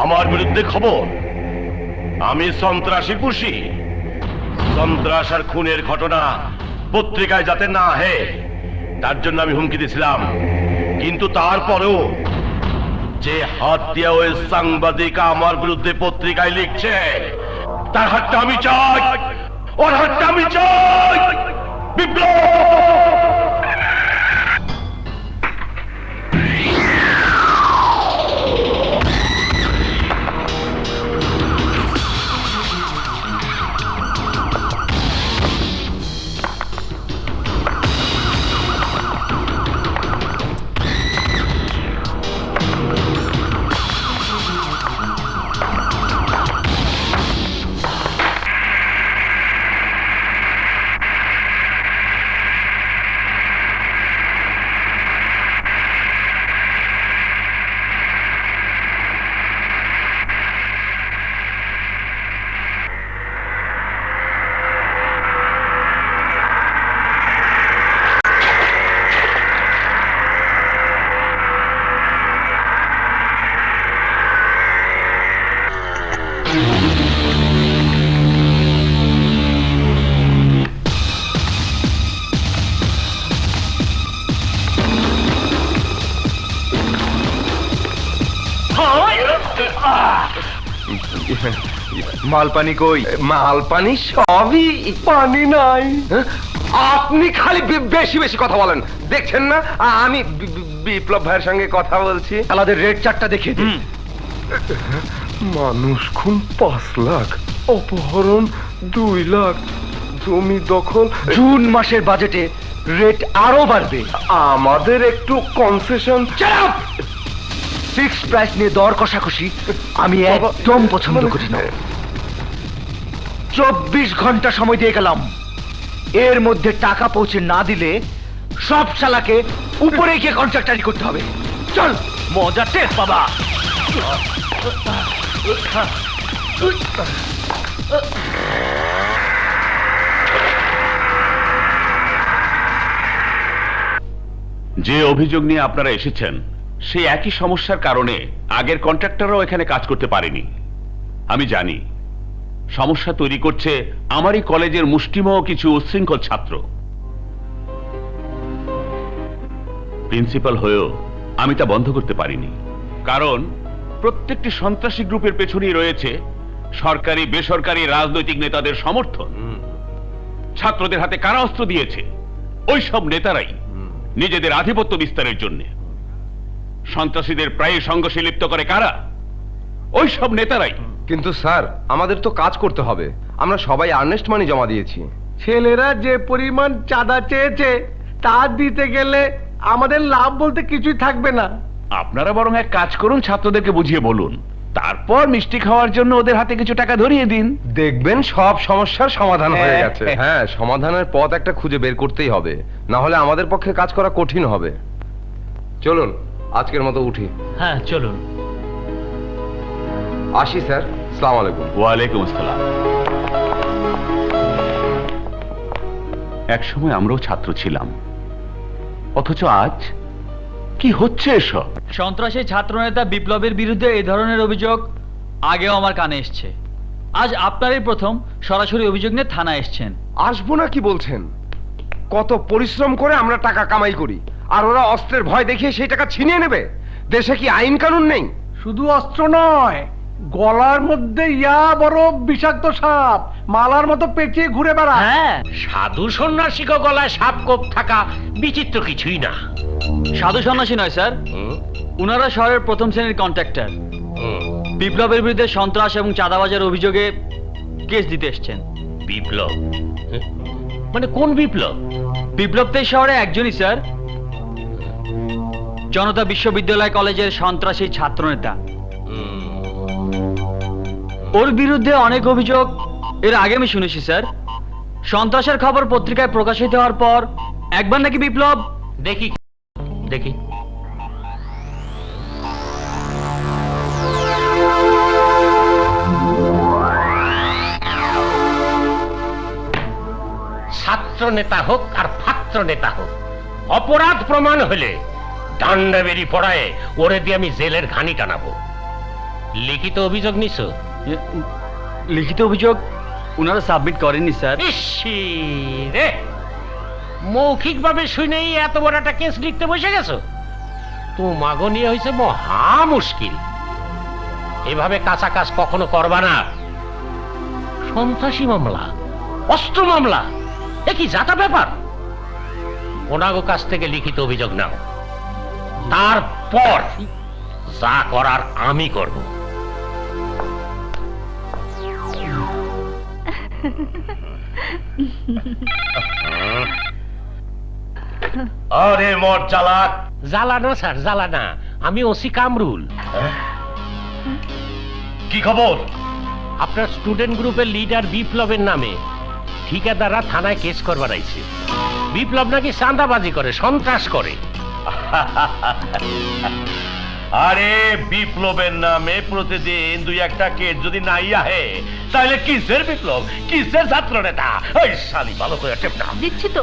আমার বিরুদ্ধে খবর আমি সন্ত্রাসী পুষি। সন্ত্রাস আর খুনের ঘটনা পত্রিকায় যাতে না আহে তার জন্য আমি হুমকি দিয়েছিলাম, কিন্তু তারপরেও যে হাত দিয়া ওই সাংবাদিক আমার বিরুদ্ধে পত্রিকায় লিখছে তার হাতটা আমি চাই, ওর হাতটা আমি চাই। বিপ্লব! মালপানি কই? মালপানি সবই পানি নাই। আপনি খালি বেশি বেশি কথা বলেন, দেখছেন না আমি বিপ্লব ভাইয়ের সঙ্গে কথা বলছি। আমাদের রেড চার্টটা দেখিয়ে দিন। মানুষ খুন 5 লাখ, অপহরণ 2 লাখ, জমি দখল। জুন মাসের বাজেটে রেট আরো বাড়বে। আমাদের একটু কনসেশন। ফিক্সড প্রাইস নিয়ে দর কষাকষি আমি একদম পছন্দ করি না। 24 ঘন্টা সময় দিয়ে গেলাম, এর মধ্যে টাকা পৌঁছে না দিলে সব শালাকে উপরে গিয়ে কন্ট্রাক্ট জারি করতে হবে। চল মজা টের বাবা। যে অভিযোগ নিয়ে আপনারা এসেছেন সেই একই সমস্যার কারণে আগের কন্ট্রাক্টররাও এখানে কাজ করতে পারেনি। আমি জানি সমস্যা তৈরি করছে আমারই কলেজের মুষ্টিমেয় কিছু উচ্ছৃঙ্খল ছাত্র। প্রিন্সিপাল হয়েও আমি তা বন্ধ করতে পারিনি, কারণ প্রত্যেকটি সন্ত্রাসী গ্রুপের পেছনেই রয়েছে সরকারি বেসরকারি রাজনৈতিক নেতাদের সমর্থন। ছাত্রদের হাতে কারা অস্ত্র দিয়েছে? ওই সব নেতারাই নিজেদের আধিপত্য বিস্তারের জন্য। সন্ত্রাসীদের প্রায় সংঘর্ষে লিপ্ত করে কারা? ওই সব নেতারাই। কিন্তু স্যার, আমাদের তো কাজ করতে হবে। আমরা সবাই আর্নেস্ট মানি জমা দিয়েছি। ছেলেরা যে পরিমাণ চাঁদা চেয়েছে তা দিতে গেলে আমাদের লাভ বলতে কিছুই থাকবে না। আপনারা বরং এক কাজ করুন, ছাত্রদেরকে বুঝিয়ে বলুন, তারপর মিষ্টি খাওয়ার জন্য ওদের হাতে কিছু টাকা ধরিয়ে দিন। দেখবেন সব সমস্যার সমাধান হয়ে গেছে। হ্যাঁ, সমাধানের পথ একটা খুঁজে বের করতেই হবে, না হলে আমাদের পক্ষে কাজ করা কঠিন হবে। চলুন আজকের মতো উঠি। হ্যাঁ চলুন। আসি স্যার, আসসালামু আলাইকুম। ওয়ালাইকুম আসসালাম। একসময় আমরাও ছাত্র ছিলাম, অথচ আজ কি হচ্ছে এসব? সন্ত্রাসী ছাত্রনেতা বিপ্লবের বিরুদ্ধে এই ধরনের অভিযোগ আগেও আমার কানে এসছে। আজ আপনারই প্রথম সরাসরি অভিযোগ নিয়ে থানায় এসছেন। আসবো না কি বলছেন? কত পরিশ্রম করে আমরা টাকা কামাই করি, আর ওরা অস্ত্রের ভয় দেখিয়ে সেই টাকা ছিনিয়ে নেবে? দেশে কি আইন কানুন নেই? শুধু অস্ত্র নয়, গলার মধ্যে ইয়া বড় বিষাক্ত সাপ মালার মতো পেঁচিয়ে ঘুরে বেড়ায়। হ্যাঁ, সাধু সন্ন্যাসীকে গলায় সাপ কোপ থাকা বিচিত্র কিছুই না। সাধু সন্ন্যাসী নয় স্যার, উনারা শহরের প্রথম শ্রেণীর কন্ট্রাক্টর। বিপ্লবের বিরুদ্ধে সন্ত্রাস এবং চাঁদাবাজের অভিযোগে কেস দিতে এসছেন। বিপ্লব মানে কোন বিপ্লব? বিপ্লব তো এই শহরে একজনই স্যার, জনতা বিশ্ববিদ্যালয় কলেজের সন্ত্রাসী ছাত্রনেতা। ওর বিরুদ্ধে অনেক অভিযোগ এর আগে আমি শুনেছি স্যার। সন্ত্রাসের খবর পত্রিকায় প্রকাশিত হওয়ার পর একবার নাকি বিপ্লব দেখি দেখি। ছাত্র নেতা হোক আর ফাত্র নেতা হোক, অপরাধ প্রমাণ হলে ডান্ডা বেরি পড়ায় ওরে দিয়ে আমি জেলের ঘানি টানাবো। লিখিত অভিযোগ নিছো? লিখিত অভিযোগ ওনারা সাবমিট করেননি স্যার। ইসি রে, মৌখিকভাবে শুনেই এত বড় একটা কেস লিখতে বসে গেছো? তোমাগো নিয়ে হয়েছে মহা মুশকিল। এভাবে কাঁচা কাজ কখনো করবা না। সন্ত্রাসী মামলা, অস্ত্র মামলা, একই জাতা ব্যাপার। ওনাগো কাছ থেকে লিখিত অভিযোগ নাও, তারপর যা করার আমি করব। আরে মর চালাক। জ্বালানা স্যার, জ্বালানা। আমি ওসি কামরুল। কি খবর? আপনার স্টুডেন্ট গ্রুপের লিডার বিপ্লবের নামে ঠিকাদাররা থানায় কেস করবার আইছে। বিপ্লব নাকি চাঁদাবাজি করে, সন্ত্রাস করে। আরে বিপ্লবের নামে প্রতিদিন দুই একটা কেস যদি নাই আহে, তাহলে কিসের বিপ্লব, কিসের ছাত্র নেতা? ওই শালি ভালো করে টেপটা দিচ্ছি তো।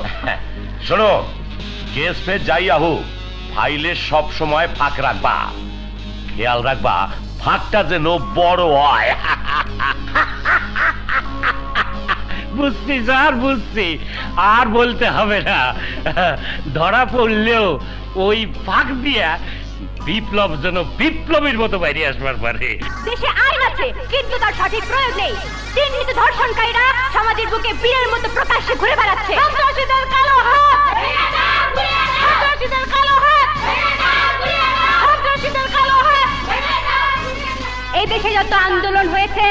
শোনো, কেস ফে যাই আহু, ফাইলে সব সময় ফাঁক রাখবা। খেয়াল রাখবা ফাঁকটা যেন বড় হয়। বুঝছি স্যার, বুঝছি। আর বলতে হবে না। ধরা পড়লেও ওই ফাঁক দিয়া বিপ্লব যেন বিপ্লবীর মতো বাইরে আসবার পারে। দেশে আইন আছে, কিন্তু তার সঠিক প্রয়োগ নেই। চিহ্নিত ধর্ষণকারীরা সমাজের বুকে বীরের মতো প্রকাশ্যে ঘুরে বেড়াচ্ছে। সন্ত্রাসীদের কালো হাত, সন্ত্রাসীদের কালো হাত, সন্ত্রাসীদের কালো হাত। এই দেশে যত আন্দোলন হয়েছে,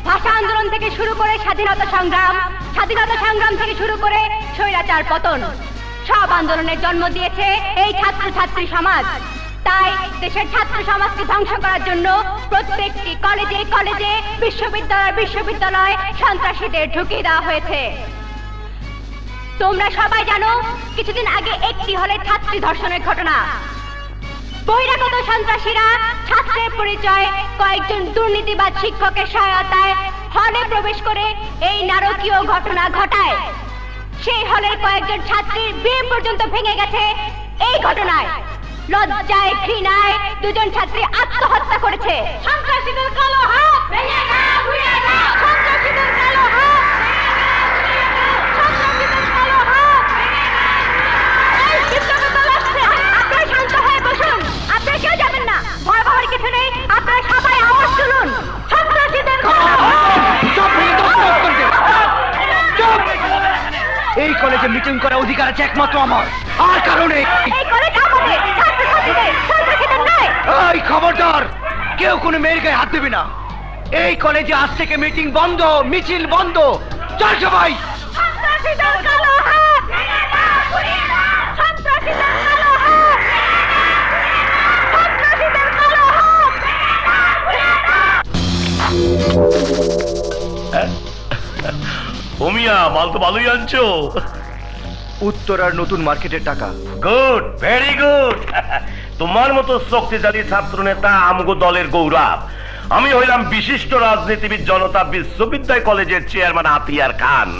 ভাষা আন্দোলন থেকে শুরু করে স্বাধীনতা সংগ্রাম, স্বাধীনতা সংগ্রাম থেকে শুরু করে স্বৈরাচার পতন, সব আন্দোলনের জন্ম দিয়েছে এই ছাত্র ছাত্রী সমাজ। তাই দেশের ছাত্র সমাজকে ধ্বংস করার জন্য প্রত্যেকটি কলেজে কলেজে, বিশ্ববিদ্যালয় সন্ত্রাসীদের ঢুকিয়ে দেওয়া হয়েছে। তোমরা সবাই জানো, কিছুদিন আগে একটি হলে ছাত্রী ধর্ষণের ঘটনা। বহিরাগত সন্ত্রাসীরা ছাত্রের পরিচয় কয়েকজন দুর্নীতিবাদ শিক্ষকের সহায়তায় হলে প্রবেশ করে এই নারকীয় ঘটনা ঘটায়। সেই হলের কয়েকজন ছাত্রীর বিয়ে পর্যন্ত ভেঙে গেছে এই ঘটনায়। লজ্জায় ঘৃণায় দুজন ছাত্রী আত্মহত্যা করেছে। সন্ত্রাসীদের কালো হাত, সন্ত্রাসীদের কালো হাত, সন্ত্রাসীদের কালো হাত। এই বিপ্লবের দল আসছে, আপনারা শান্ত হয়ে বসুন। আপনারা কেউ যাবেন না, ভয় পাওয়ার কিছু নেই। আপনারা সবাই আওয়াজ তুলুন, সন্ত্রাসীদের কালো হাত। এই কলেজে মিটিং করার অধিকার আছে একমাত্র আমার, আর কারণে এই কলেজ আমাদের, ছাত্রছাত্রীদের, সন্ত্রাসীদের নয়। এই খবরদার, কেউ কোনো মেয়ের গায়ে হাত দেবে না। এই কলেজে আজ থেকে মিটিং বন্ধ, মিছিল বন্ধ। চল সবাই। সন্ত্রাসীদের কালো হাত, সন্ত্রাসীদের কালো হাত, সন্ত্রাসীদের কালো হাত। ওমিয়া, মাল তো ভালোই আনছো। উত্তরার নতুন মার্কেটের টাকা। Good, very good. তোমার মতো শক্তিশালী ছাত্র নেতা আমগো দলের গৌরব। আমি হইলাম বিশিষ্ট রাজনীতিবিদ জনতা বিশ্ববিদ্যালয় কলেজের চেয়ারম্যান আতিয়ার খান।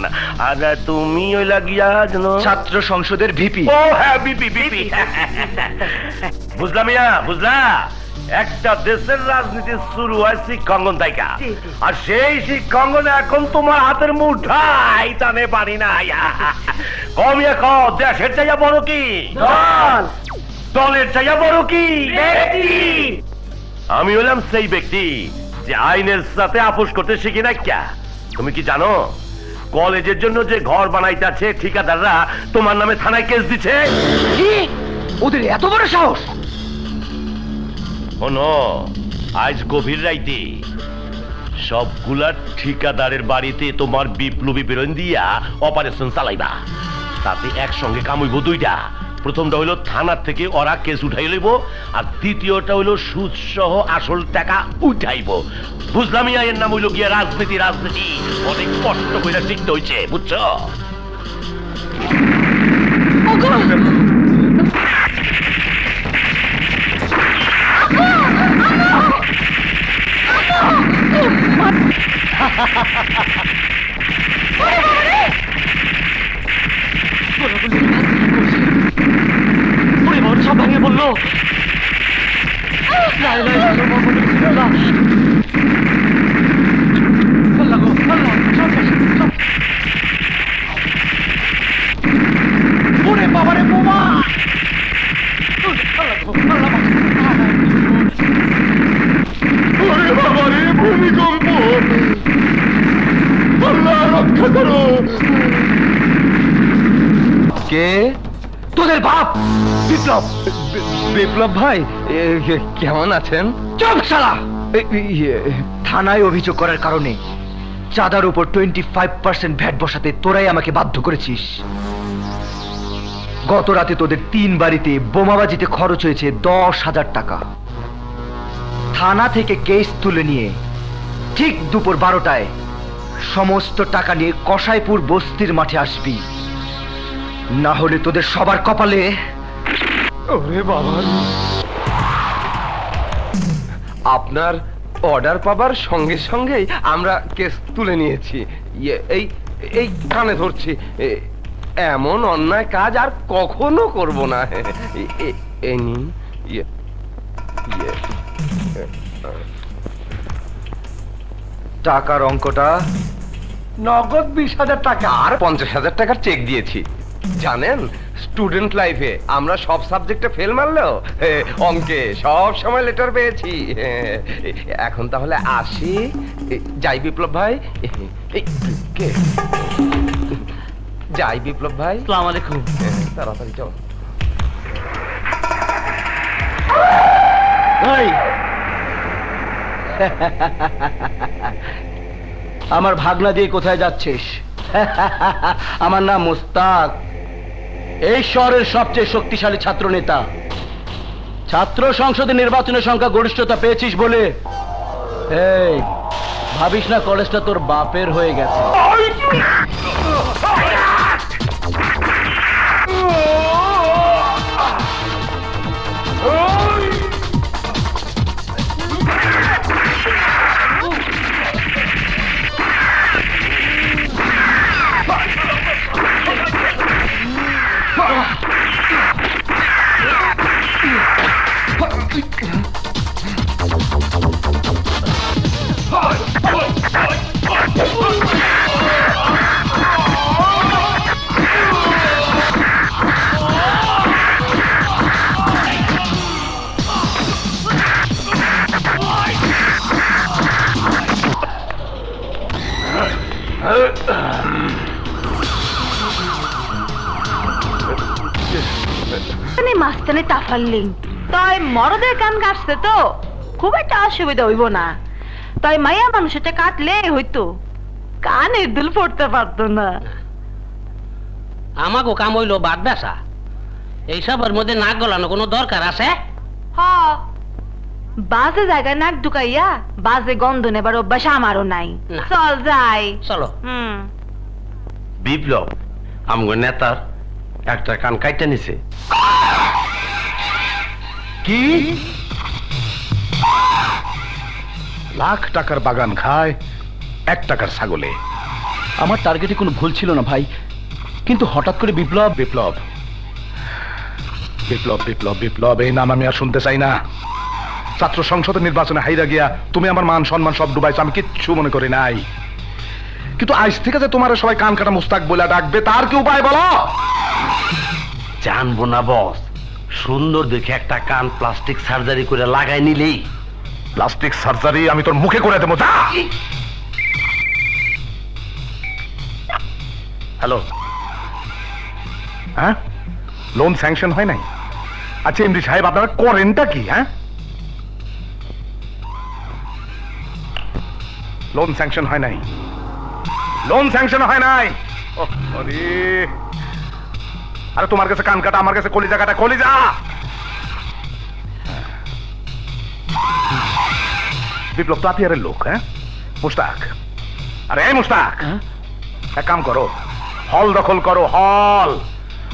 আর তুমি হইলা গিয়া যেন ছাত্র সংসদের ভিপি। ও হ্যাঁ, বিপি বিপি। বুঝলাম মিয়া, বুঝলা? একটা দেশের রাজনীতি শুরু হয় শিক্ষাঙ্গন থেকে, আর সেই শিক্ষাঙ্গনে এখন তোমার হাতের মুঠাই টানে পারি না। কমিয়া ক, দেশের চাইয়া বড় কি দল, দলের চাইয়া বড় কি ব্যক্তি। আমি হলাম সেই ব্যক্তি যে আইনের সাথে আপোষ করতে শিখি না। ক্যা তুমি কি জানো কলেজের জন্য যে ঘর বানাইতেছে ঠিকাদাররা তোমার নামে থানায় কেস দিছে? কি? ওদের এত বড় সাহস? শোনো, আজ গভীর রাইতে সবগুলা ঠিকাদারের বাড়িতে তোমার বিপ্লবী বেরোন দিয়া অপারেশন চালাইবা। তাতে একসঙ্গে কাম হইব দুইটা। প্রথমটা হইলো থানার থেকে ওরা কেস উঠাই লইব, আর দ্বিতীয়টা হইলো সুদ সহ আসল টাকা উঠাইব। বুঝলামই, এর নাম হইলো গিয়া রাজনীতি। রাজনীতি অনেক কষ্ট করে শিখতে হইছে, বুঝছো? সব ভেঙে বললো। ভূমিকম্প! আল্লাহ রক্ষা করো! কে? তোদের বাপ বিপ্লব। বিপ্লব ভাই, কেমন আছেন? চুপ শালা! থানায় অভিযোগ করার কারণে চাঁদার উপর 25% ভ্যাট বসাতে তোরাই আমাকে বাধ্য করেছিস। গত রাতে তোদের 3 বাড়িতে বোমাবাজিতে খরচ হয়েছে 10,000 টাকা। থানা থেকে কেস তুলে নিয়ে ঠিক দুপুর 12টায় সমস্ত টাকা নিয়ে কসাইপুর বস্তির মাঠে আসবি, না হলে তোদের সবার কপালে। ওরে বাবা! আপনার অর্ডার পাবার সঙ্গে সঙ্গেই আমরা কেস তুলে নিয়েছি। এই কানে ধরছি, এমন অন্যায় কাজ আর কখনো করব না। এই নিন। টাকার অঙ্কটা? নগদ 20,000 টাকা। আর 50,000 টাকার চেক দিয়েছি। জানেন, স্টুডেন্ট লাইফে আমরা সব সাবজেক্টে ফেল মারলেও অঙ্কে সব সময় লেটার পেয়েছি। এখন তাহলে আসি, যাই বিপ্লব ভাই। কে? যাই বিপ্লব ভাই। আসসালামু আলাইকুম। তাড়াতাড়ি যাও। আমার ভাগনা দিয়ে কোথায় যাচ্ছিস? আমার নাম মুস্তাক, এই শহরের সবচেয়ে শক্তিশালী ছাত্র নেতা। ছাত্র সংসদে নির্বাচনের সংখ্যা গরিষ্ঠতা পেয়েছিস বলে এই ভাবিস না কলেজটা তোর বাপের হয়ে গেছে। মাস্তানে তাফাল্লিং তাই মরদের কান কাটছে তো খুব একটা অসুবিধা হইব না। তাই মাইয়া মানুষটা কাটলে হইতো, কানে দুল পড়তে পারতো না। আমাকে কাম হইলো বাদ বেসা, এইসবের মধ্যে নাক গলানো কোনো দরকার আছে? হ, বাজে জায়গায় নাক ঢুকাইয়া বাজে গন্ধ নেবার অভ্যাস আমারও নাই। না। চল যাই। চলো। বিপ্লব আমগো নেতার একটা কান কাইটা নিছে। কি? লাখ টাকার বাগান খায় 1 টাকার ছাগলে। আমার টার্গেটে কোনো ভুল ছিল না ভাই, কিন্তু হঠাৎ করে বিপ্লব বিপ্লব বিপ্লব বিপ্লব বিপ্লব এই নাম আমি আর শুনতে চাই না। ছাত্র সংসদের নির্বাচনে হাইরা গিয়া তুমি আমার মান সম্মান সব ডুবাইছো, আমি কিচ্ছু মনে করি নাই। কিন্তু আজ থেকে যে তোমার সবাই কান কাটা মুস্তাক বলে ডাকবে, তার কি উপায় বলো? জানবো না বস, সুন্দর দেখে একটা কান প্লাস্টিক সার্জারি করে লাগাই নিলেই। প্লাস্টিক সার্জারি আমি তোর মুখে করে দেবো। যা। হ্যালো, হ্যাঁ, লোন স্যাংশন হয় নাই? আচ্ছা এমডি সাহেব, আপনারা করেনটা কি? হ্যাঁ, লোন স্যাংশন হয় নাই, লোন স্যাংশন হয় নাই। ওহ, আরে আরে তোমার কাছে কান কাটা, আমার কাছে কলিজা কাটা। কলিজা বিপ্লব তো আতিয়ারের লোক। হ্যাঁ মুস্তাক, আরে এই মুস্তাক, এক কাম করো, হল দখল করো, হল।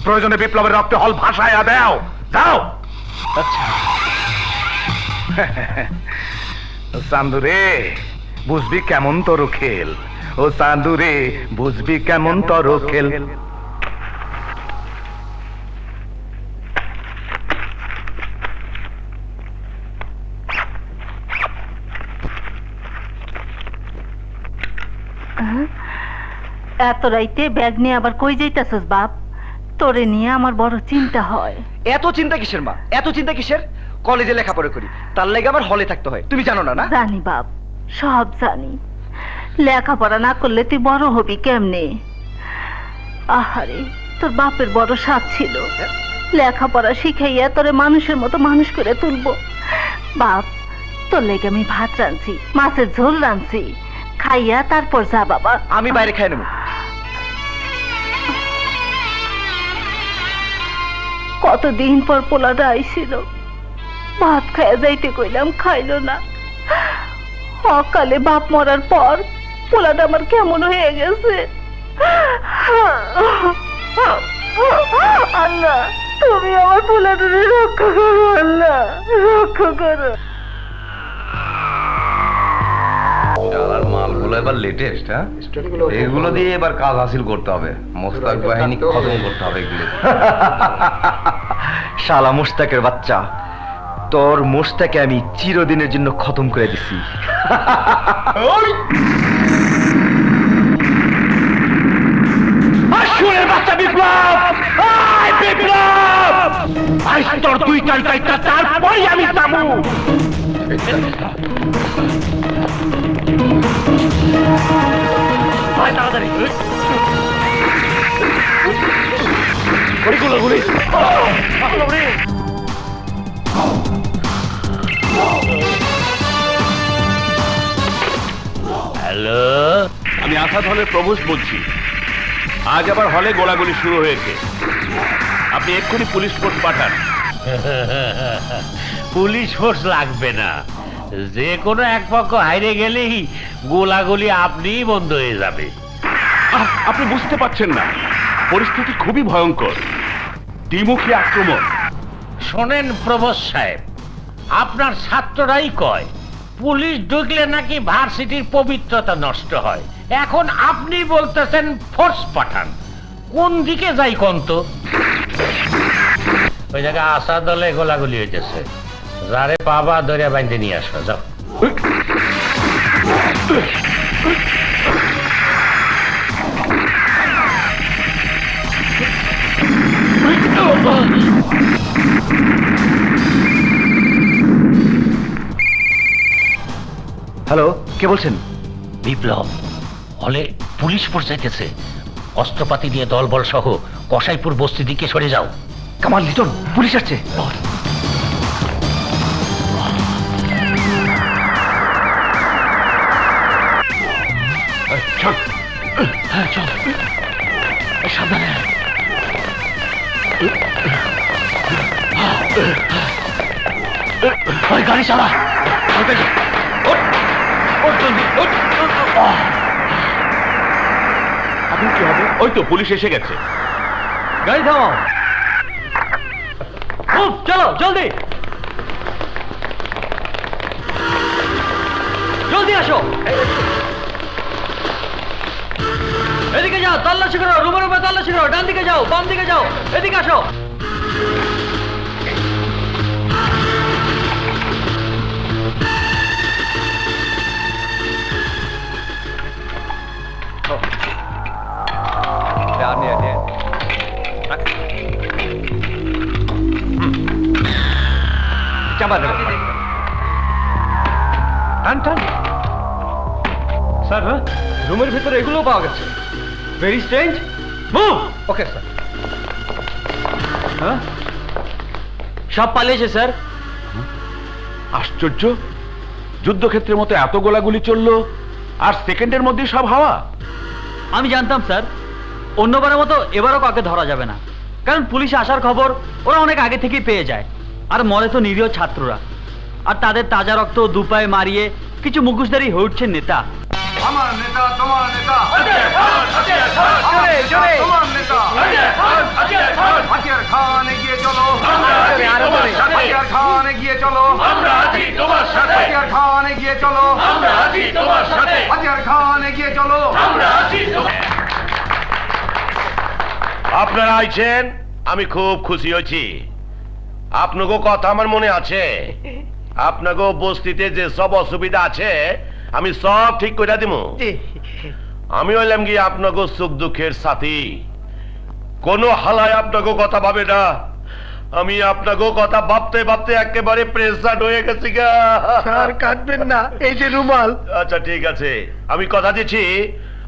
প্রয়োজনে বিপ্লবের রক্তে হল ভাসায়া দাও। যাও। আচ্ছা চান্দু রে, বুঝবি কেমন তোর খেল। ও চান্দু রে, বুঝবি কেমন তোর খেল। এত রাইতে ব্যাগ নিয়ে আবার কই যাইতাছস বাপ? তোরে নিয়ে আমার বড় চিন্তা হয়। এত চিন্তা কিসের মা, এত চিন্তা কিসের? কলেজে লেখাপড়া করি, তার লাগে আমার হলে থাকতে হয়, তুমি জানো না? না জানি বাপ, সব জানি, লেখাপড়া না করলে তুই বড় হবি কেমনে? আহারে, তোর বাপের বড় সাথ ছিল, লেখাপড়া শিখাইয়া তোরে মানুষের মতো মানুষ করে তুলবো। বাপ, তোর লেগে আমি ভাত রাঁধছি, মাছের ঝোল রাঁধছি, খাইয়া তারপর যা বাবা। আমি বাইরে খাই নেব। কতদিন পর পোলাটা আইছিল, ভাত খাইয়া যাইতে কইলাম, খাইলো না। অকালে বাপ মরার পর পোলাটা আমার কেমন হয়ে গেছে। আল্লাহ, তুমি আমার পোলাটারে রক্ষা করো, আল্লাহ রক্ষা করো। শালার মালগুলো এবার লেটেস্ট, হ্যাঁ? এগুলো দিয়ে এবার কাজ হাসিল করতে হবে, মোস্তাক বাহিনী খতম করতে হবে এগুলো। শালা মুস্তাকের বাচ্চা, তোর মুস্তাকে আমি চিরদিনের জন্য খতম করে দিছি। আসুরের বাচ্চা বিপ্লব! আয় বিপ্লব! আজ তোর দুই কালকাইটা, তারপরে আমি যাবো। আয় তাড়াতাড়ি। গুলি গুলি। হ্যালো, আমি আসাদ হলের প্রভুষ বলছি। আজ আবার হলে গোলাগুলি শুরু হয়েছে। আপনি এক্ষুনি পুলিশ ফোর্স পাঠান। পুলিশ ফোর্স লাগবে না, যে কোনো এক পক্ষ হাইরে গেলেই গোলাগুলি আপনিই বন্ধ হয়ে যাবে। আপনি বুঝতে পারছেন না, পরিস্থিতি খুবই ভয়ঙ্কর, দ্বিমুখী আক্রমণ। শোনেন প্রবোস সাহেব, আপনার ছাত্ররাই কয় পুলিশ ঢুকলে নাকি ভার্সিটির পবিত্রতা নষ্ট হয়। এখন আপনি বলতেছেন ফোর্স পাঠান, কোন দিকে যাই কোন তো? ওই জায়গায় আসাদ দলে গোলাগুলি হইতেছে, যারে পাবা ধরে বাইন্ধে নিয়ে আসো, যাও। হ্যালো, কে বলছেন? বিপ্লব, হলে পুলিশ ফোর্স যাইতেছে, অস্ত্রপাতি নিয়ে দলবল সহ কসাইপুর বস্তি দিকে সরে যাও। কামাল, লিটন, পুলিশ আসছে। চল। হ্যাঁ চল, সাবধানে। ওই গাড়ি চালা। এখন কি হবে? ওই তো পুলিশ এসে গেছে। গাড়ি থামাও। চলো জলদি, জলদি আসো। এদিকে যাও, তল্লাশি করো, রুমের উপরে তল্লাশি করো। ডান দিকে যাও, বাম দিকে যাও, এদিকে আসো। চাপা দেবো। টান টান। স্যার, রুমের ভিতরে এগুলো পাওয়া গেছে। Very strange. Move. Okay sir. হ্যাঁ, সব পালিয়েছে স্যার। আশ্চর্য, যুদ্ধক্ষেত্রের মতো এত গোলাগুলি চললো, আর সেকেন্ডের মধ্যে সব হাওয়া। আমি জানতাম স্যার, অন্যবারের মতো এবারও কাউকে ধরা যাবে না, কারণ পুলিশ আসার খবর ওরা অনেক আগে থেকেই পেয়ে যায়। আর মরে তো নিরীহ ছাত্ররা, আর তাদের তাজা রক্ত দুপায়ে মারিয়ে কিছু মুখোশধারী হয়ে উঠছেন নেতা। আমার নেতা, তোমার নেতা, তোমার নেতা। হাতিয়ার খান এগিয়ে চলো, হাতিয়ার খান এগিয়ে চলো, হাতিয়ার খান এগিয়ে চলো, হাতিয়ার খান এগিয়ে চলো। আপনারা আইছেন, আমি খুব খুশি হয়েছি। আপনাকে কথা আমার মনে আছে, আপনাকে বস্তিতে যে সব অসুবিধা আছে আমি সব ঠিক করে দিব। আমি হইলাম কি আপনাকে সুখ দুঃখের সাথী, কোনো হালায় আপনাকে কথা ভাবে না। আমি আপনাকেও কথা ভাবতে ভাবতে একেবারে প্রেসার হয়ে গেছি গা। স্যার কাটবেন না, এই যে রুমাল। আচ্ছা ঠিক আছে, আমি কথা দিচ্ছি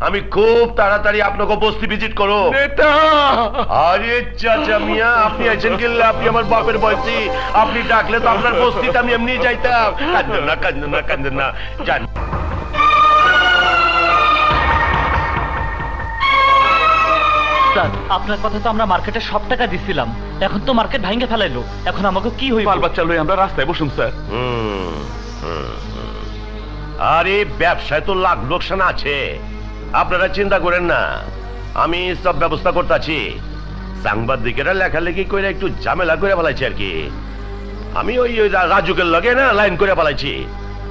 আমি খুব তাড়াতাড়ি আপনাকে বস্তি ভিজিট করো। নেতা আরে চাচা মিয়া, আপনি আছেন গেলে আপনি আমার বাপের বয়সী, আপনি ডাকলে তো আপনার বস্তিতে আমি এমনি যাইতাম। কান্দেন না কান্দেন না কান্দেন না, যান। স্যার আপনার কথা তো আমরা মার্কেটে সব টাকা দিছিলাম, এখন তো মার্কেট ভাঙে ফেলাইলো, এখন আমাকে কি হইব? বাচ্চা লই আমরা রাস্তায় বসুন স্যার। আরে ব্যবসায় তো লাখ লোকসান আছে, আপনারা চিন্তা করেন না, আমি সব ব্যবস্থা করতেছি। সাংবাদিকেরা লেখালেখি করে একটু ঝামেলা করে ফেলাইছি আর কি। আমি ওই রাজুকের লগে না লাইন করে ফেলাইছি।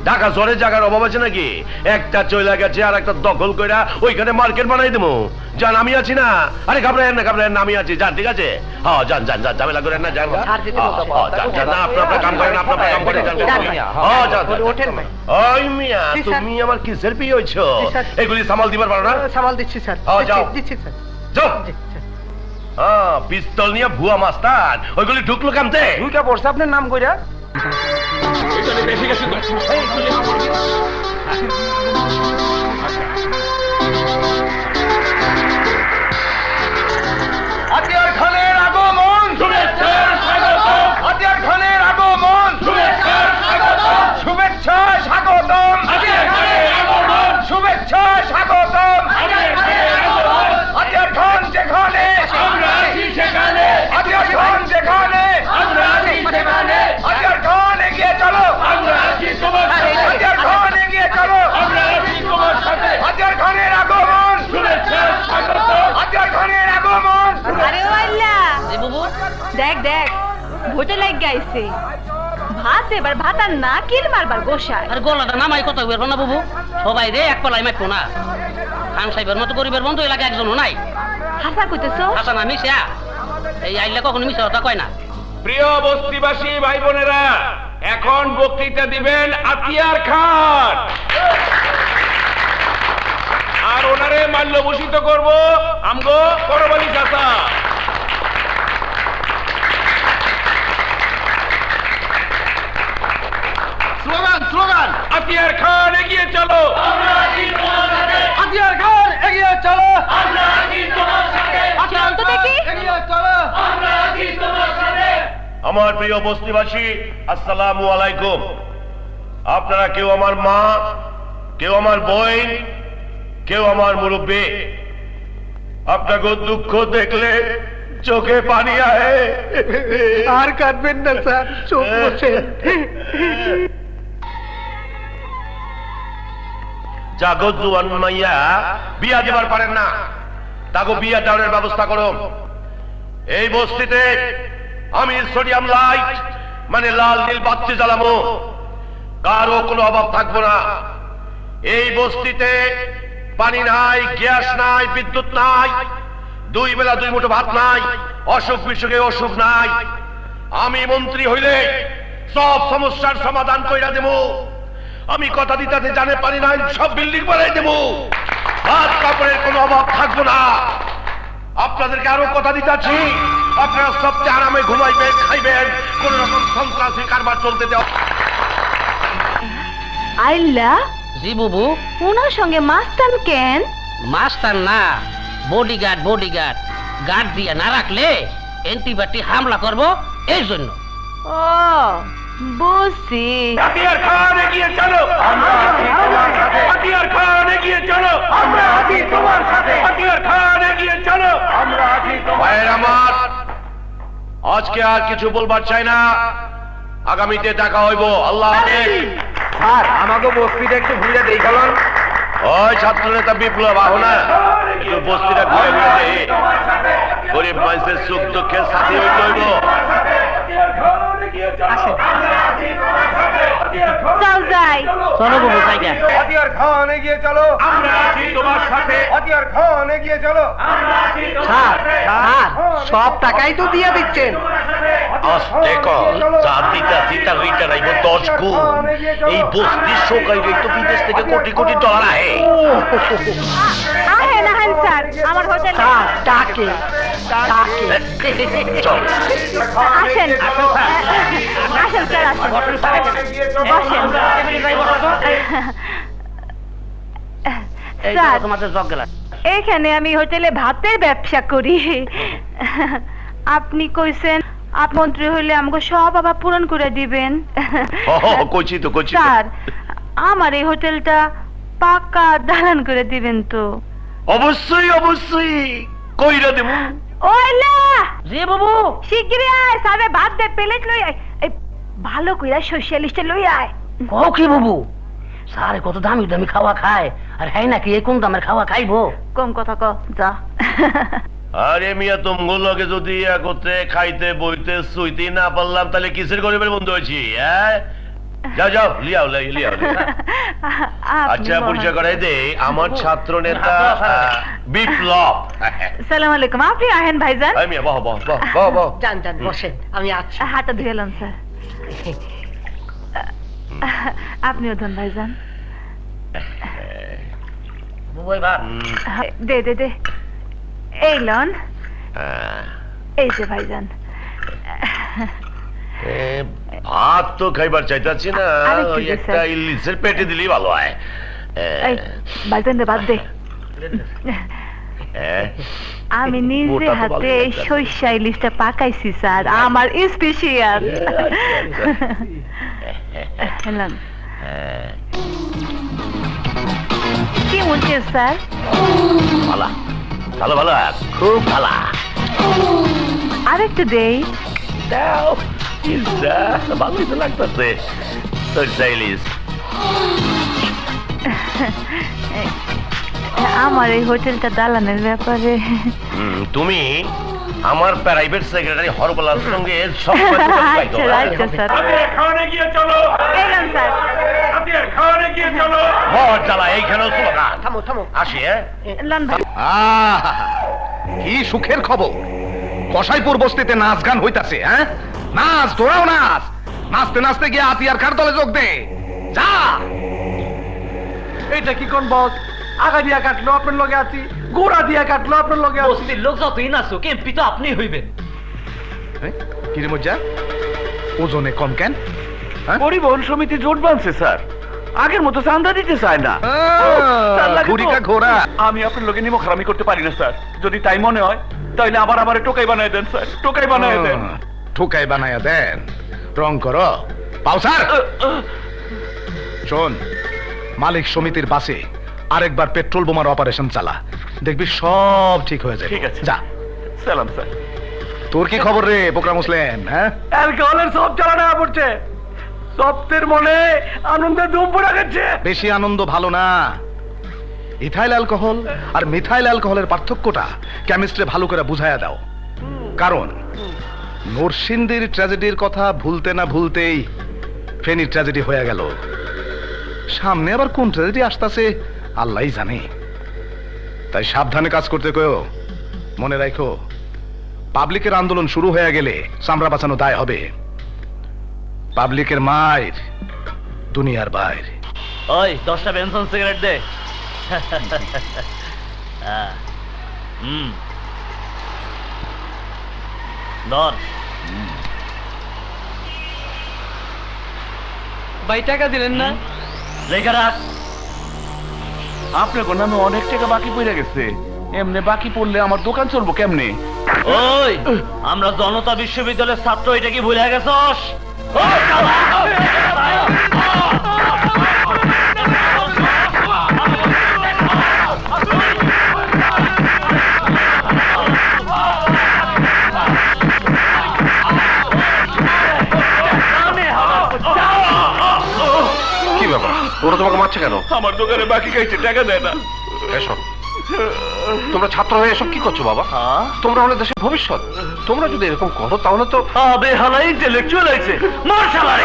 ঢাকা শহরে জায়গার অভাব আছে নাকি? একটা চলে গেছে আর একটা দখল করে ওইখানে মার্কেট বানাই দেবো। যান, আমি আছি না। আরে ঘাবড়ায়েন না, আমি আছি। যান, ঠিক আছে? হ্যাঁ যান যান যান, ঝামেলা করেন না, যান যান না, আপনার কাম করেন, আপনার কাম করেন। হ্যাঁ যান। ওই মিয়া, তুমি আমার কিসের বিয়ে হইছো? এগুলি সামাল দিবার পারো না? সামাল দিচ্ছি স্যার। হ্যাঁ যাও দিচ্ছি স্যার। যাও। হ্যাঁ, পিস্তল নিয়ে ভুয়া মাস্তান, ওইগুলি ঢুকলো কামতে। দুইটা পড়ছে আপনার নাম কইরা। হাতিয়ার খানের আগমন, শুভেচ্ছার স্বাগতম। হাতিয়ার খানের আগমন, শুভেচ্ছার স্বাগতম। শুভেচ্ছা স্বাগতম। হাতিয়ার খানের আগমন, শুভেচ্ছা স্বাগতম। হাতিয়ার খানের আগমন। হাতিয়ার খান যেখানে আমরা আছি সেখানে। হাতিয়ার খান যেখানে আমরা আছি সেখানে। হাতিয়ার খান এগিয়ে চলো, আমরা আছি তোমার সাথে। হাতিয়ার খান এগিয়ে চলো, আমরা আছি তোমার সাথে। হাতিয়ার খানের আগমন, শুভেচ্ছা স্বাগতম। হাতিয়ার খানের আগমন। আরে ও আল্লাহ, দেখ দেখ ভোটে লাগ গাইছে ভাত, এবার ভাত আর না কিল মারবার গোসায়। আর গলাটা নামাই কথা বেরবো না বাবু, সবাই রে এক পালাই মাইকো না। খান সাহেবের মতো গরিবের বন্ধু এলাকা একজনও নাই। হাসা কইতেছো? হাসা না মিশা, এই আইলে কখনো মিশা কথা কয় না। প্রিয় বস্তিবাসী ভাই বোনেরা, এখন বক্তৃতা দিবেন আতিয়ার খান, আর ওনারে মাল্যভূষিত করব আমগো করবালি চাচা। স্লোগান স্লোগান, আতিয়ার খান এগিয়ে চলো, আতিয়ার খান এগিয়ে চলো, চল তো দেখি। আমার প্রিয় বস্তিবাসী, আসসালামু আলাইকুম। আপনারা কেউ আমার মা, কেউ আমার বোন, কেউ আমার মুরব্বী। আপনাকে দুঃখ দেখলে চোখে পানি আহে। আর কাটবেন না স্যার, চোখ বসে। জাগো জুয়ান মাইয়া বিয়া দিবার পারেন না, তাকে বিয়া দেওয়ার ব্যবস্থা করো। এই বস্তিতে আমি সোডিয়াম লাইট মানে লাল নীল বাতি জ্বালাবো, কারো কোনো অভাব থাকবো না। এই বস্তিতে পানি নাই, গ্যাস নাই, বিদ্যুৎ নাই, দুই বেলা দুই মুঠো ভাত নাই, অসুখ বিসুখে ওষুধ নাই। আমি মন্ত্রী হইলে সব সমস্যার সমাধান কইরা দেব। আমি কথা দিতে জানে পানি নাই, সব বিল্ডিং বানাই দেব, ভাত কাপড়ের কোনো অভাব থাকবো না। আপনাদেরকে আরো কথা দিতেছি, আপনারা সবচেয়ে আরামে ঘুমাইবেন, খাইবেন, কোন রকম সন্ত্রাসী কারবার চলতে দেওয়া। আইল্লা, জি বাবু। ওনার সঙ্গে মাস্তান কেন? মাস্টার না, বডিগার্ড। বডিগার্ড গার্ড দিয়ে না রাখলে অ্যান্টিবায়োটিক হামলা করব, এই জন্য। ও বুঝছি। আতিয়ার খান এগিয়ে চলো, আমরা আছি তোমার সাথে। আতিয়ার খান এগিয়ে চলো, আমরা আছি তোমার সাথে। আতিয়ার খান এগিয়ে চলো, আমরা আছি তোমার সাথে। আমার আজকে আর কিছু বলবার চাই না, আগামীতে দেখা হইব। আল্লাহ হাফেজ। স্যার আমাকে বস্তিটা একটু ঘুরে দেখালাম। ওই ছাত্র নেতা বিপ্লব আহ না, একটু বস্তিটা ঘুরে ঘুরে দে। গরিব মানুষের সুখ দুঃখের সাথী হইতে হইব। চল যাই। চলো বাবু জায়গা। আতিয়ার খান এগিয়ে চলো, আমরা আছি তোমার সাথে। হাতিয়ার খান এগিয়ে চলো। স্যার সব টাকাই তো দিয়ে দিচ্ছেন। আস্তে কর, যা দিতা দিতা রিটার্ন আইব 10 গুণ। এই বস্তির শোকাইবে তো বিদেশ থেকে কোটি কোটি ডলার আহে। আহেন আহেন স্যার আমার হোটেলে ডাকে চল আসেন আসেন স্যার আসেন বসেন স্যার তোমাদের জগ গেলা এখানে আমি হোটেলে ভাতের ব্যবসা করি আপনি কইছেন আপ মন্ত্রী হইলে আমাকে সব আবার পূরণ করে দিবেন কইছি তো স্যার আমার এই হোটেলটা পাকা দালান করে দিবেন তো অবশ্যই অবশ্যই কইরা দেব। ওইলা জি বাবু শিগগিরই আয় সাবে ভাত দে প্লেট লই আয় এই ভালো কইরা সোশ্যালিস্টে লই আয় কও কি বাবু স্যার কত দামি দামি খাওয়া খায় আর হ্যাঁ নাকি এই কোন দামের খাওয়া খাইবো কম কথা ক যা আরে মিয়া তুমগো লগে যদি একত্রে খাইতে বইতে শুইতে না পারলাম তাহলে কিসের গরিবের বন্ধু হয়েছি? হ্যাঁ যাও যাও লিয়াও লিয়াও। আচ্ছা পরিচয় করাই দে, আমার ছাত্র নেতা বিপ্লব। সালাম আলাইকুম আপনি আহেন ভাইজান আই মিয়া বাহ বাহ বাহ বাহ বাহ। জান জান বসেন আমি আছি হাতটা ধুয়ে এলাম স্যার আপনিও ধন ভাইজান বাবু এবার দে দে দে এই লন হ্যাঁ। এই যে ভাইজান এ, ভাত তো খাইবার চাইতাছি না, আরেকটু ওই দে, একটা স্যার। ইলিশের পেটে দিলেই ভালো হয়। এই ভাইজান দে বাদ দে হ্যাঁ। আমি নিজে মোটা তো হাতে ভালো এই লাগছে। সরিষা ইলিশটা পাকাইছি স্যার আমার স্পেশাল লন হ্যাঁ, কি মনে স্যার ভালো ভালো ভালো খুব ভালো। আরেকটু দেই দাও ইলশা, ভালোই তো লাগতেছে সরিষা ইলিশ। আমার এই হোটেলটা দালানের ব্যাপারে তুমি আমার প্রাইভেট সেক্রেটারি হরবলার সঙ্গে সব আচ্ছা আচ্ছা স্যার খাওয়ানে গিয়ে চলো। এলাম স্যার খাওয়ানে গিয়ে চলো। ভর জ্বালা এইখানেও স্লোগান। থামো থামো আসি হ্যাঁ। লন ভাই কি সুখের খবর, কসাইপুর বস্তিতে নাচ গান হইতাছে। হ্যাঁ নাচ, তোরাও নাচ। নাচতে নাচতে গিয়ে হাতিয়ার খার দলে যোগ দে যা। এটা কি কোন বস আগা দিয়া কাটলো আপনার লগে আছি গোড়া দিয়া কাটলো আপনার লগে আছি বস্তির লোক যতই নাচুক এমপি তো আপনি হইবেন। কিরে মজ্জা, ওজনে কম কেন? পরিবহন সমিতি জোট বাঁধছে স্যার, আগের মতো চান্দা দিতে চায় না। ঘুরিকা ঘোড়া। আমি আপনার লোকে নিমক হারামি করতে পারি না স্যার, যদি তাই মনে হয় তাইলে আবার আমার টোকাই বানায় দেন স্যার, টোকাই বানায় দেন। ঠোকাই বানায়া দেন, রং করো পাও স্যার। শোন, মালিক সমিতির বাসে আরেকবার পেট্রোল বোমার অপারেশন চালা, দেখবি সব ঠিক হয়ে যাবে। ঠিক আছে। যা। সালাম স্যার। তোর কি খবর রে বোকরা মুসলেন? হ্যাঁ অ্যালকোহলের সব চালানো পড়ছে, সপ্তের মনে আনন্দের ধুম পড়ে গেছে। বেশি আনন্দ ভালো না। ইথাইল অ্যালকোহল আর মিথাইল অ্যালকোহলের পার্থক্যটা কেমিস্ট্রি ভালো করে বুঝাইয়া দাও। কারণ নরসিংদীর ট্র্যাজেডির কথা ভুলতে না ভুলতেই ফেনীর ট্র্যাজেডি হয়ে গেল। সামনে আবার কোন ট্র্যাজেডি আসতেছে আল্লাহই জানে। তাই সাবধানে কাজ করতে কয়ো। মনে রাখো, পাবলিকের আন্দোলন শুরু হয়ে গেলে চামড়া বাঁচানো দায় হবে। পাবলিকের মায়ের দুনিয়ার বাইরে। ওই 10টা বেনসন সিগারেট দে। ধর ভাই টাকা দিলেন না? লেখা রাখ। আপনার নামে অনেক টাকা বাকি পড়ে গেছে, এমনি বাকি পড়লে আমার দোকান চলবো কেমনে? ওই আমরা জনতা বিশ্ববিদ্যালয়ের ছাত্র, এটা কি ভুলে গেছস? কি ব্যাপার, ওরা তোমাকে মারছে কেন? আমার দোকানে বাকি খাইছে, টাকা দেয় না। এসব তোমরা ছাত্র হয়ে এসব কি করছো বাবা? তোমরা হলে দেশের ভবিষ্যৎ। তোমরা যদি এরকম করো তাহলে তো আবে হালা ইন্টেলেকচুয়াল আইছে, মার শালারে।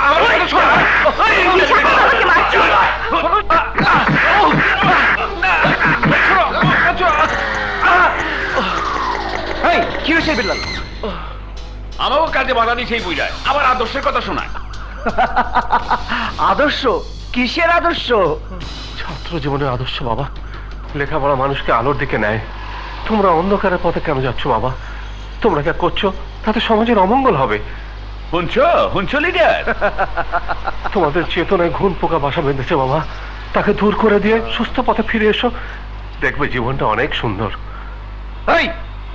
আমার কথা শোনো। কি হয়েছে বিল্লাল? আমাকে কাজে বাধা দিয়ে সেই বুঝায় আবার আদর্শের কথা শোনায়। আদর্শ? কিসের আদর্শ? ছাত্র জীবনের আদর্শ বাবা। লেখাপড়া মানুষকে আলোর দিকে নেয়। তোমরা অন্ধকারের পথে কেন যাচ্ছ বাবা? তোমরা যা করছো তাতে সমাজের অমঙ্গল হবে। শুনছো লিডার? তোমাদের চেতনায় ঘুণ পোকা বাসা বেঁধেছে বাবা। তাকে দূর করে দিয়ে সুস্থ পথে ফিরে এসো, দেখবে জীবনটা অনেক সুন্দর।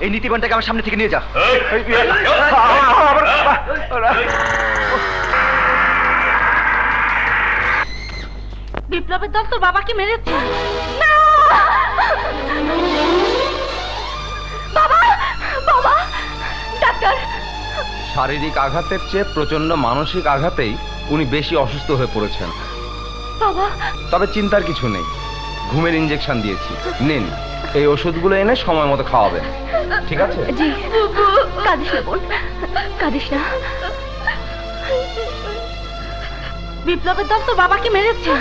এই নীতিবানটাকে আমার সামনে থেকে নিয়ে যা। বিপ্লবের দল তোর বাবাকে মেরেছে। বাবা বাবা ডাক্তার। শারীরিক আঘাতের চেয়ে প্রচন্ড মানসিক আঘাতেই উনি বেশি অসুস্থ হয়ে পড়েছেন। বাবা তবে চিন্তার কিছু নেই, ঘুমের ইঞ্জেকশন দিয়েছি, নিন এই ওষুধগুলো এনে সময় মতো খাওয়াবেন, ঠিক আছে? জি। কাঁদিস না বোন, কাঁদিস না। বিপ্লবের দল তোর বাবাকে মেরেছে।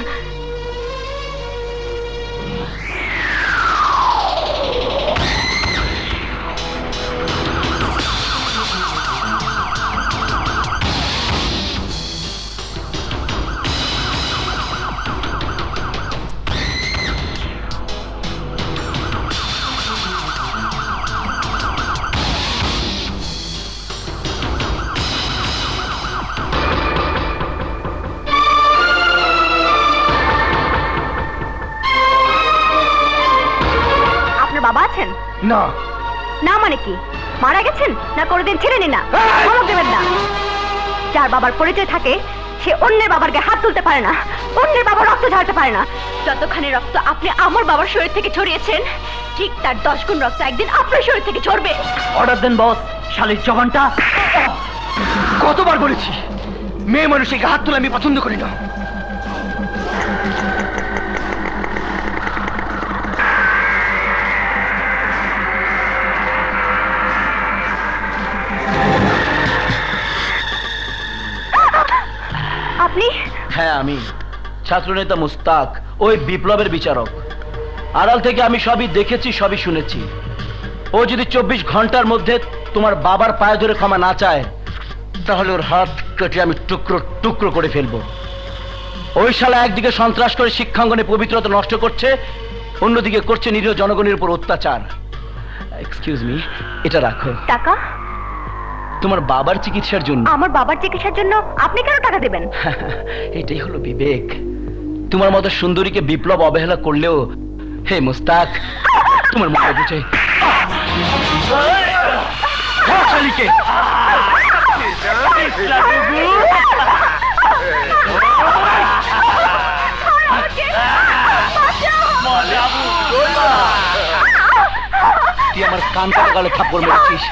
বাবা আছেন? না। না মানে কি? মারা গেছেন না কোনোদিন ছিলেনই না? ধমক দেবেন না। যার বাবার পরিচয় থাকে সে অন্যের বাবার গায়ে হাত তুলতে পারে না, অন্যের বাবার রক্ত ঝাড়তে পারে না। যতখানি রক্ত আপনি আমার বাবার শরীর থেকে ছড়িয়েছেন, ঠিক তার 10 গুণ রক্ত একদিন আপনার শরীর থেকে ঝরবে। অর্ডার দেন বস। শালির জবানটা কতবার বলেছি, মেয়ে মানুষের গায়ে হাত তুলে আমি পছন্দ করি না। আপনি? হ্যাঁ আমি ছাত্রনেতা মুস্তাক, ওই বিপ্লবের বিচারক। আড়াল থেকে আমি সবই দেখেছি, সবই শুনেছি। ও যদি 24 ঘন্টার মধ্যে তোমার বাবার পায়ে ধরে ক্ষমা না চায়, তাহলে ওর হাত কেটে আমি টুকরো টুকরো করে ফেলবো। ওই শালা একদিকে সন্ত্রাস করে শিক্ষাঙ্গনে পবিত্রতা নষ্ট করছে, অন্যদিকে করছে নিরীহ জনগণের উপর অত্যাচার। এক্সকিউজ মি, এটা রাখো। টাকা? তোমার বাবার চিকিৎসার জন্য। আমার বাবার চিকিৎসার জন্য আপনি কেন টাকা দেবেন? এটাই হলো বিবেক। তোমার মতো সুন্দরীকে বিপ্লব অবহেলা করলেও, হে মুস্তাক, তোমার মনে বুঝে তুই আমার কান কাটা গালে থাপ্পড় মেরেছিস।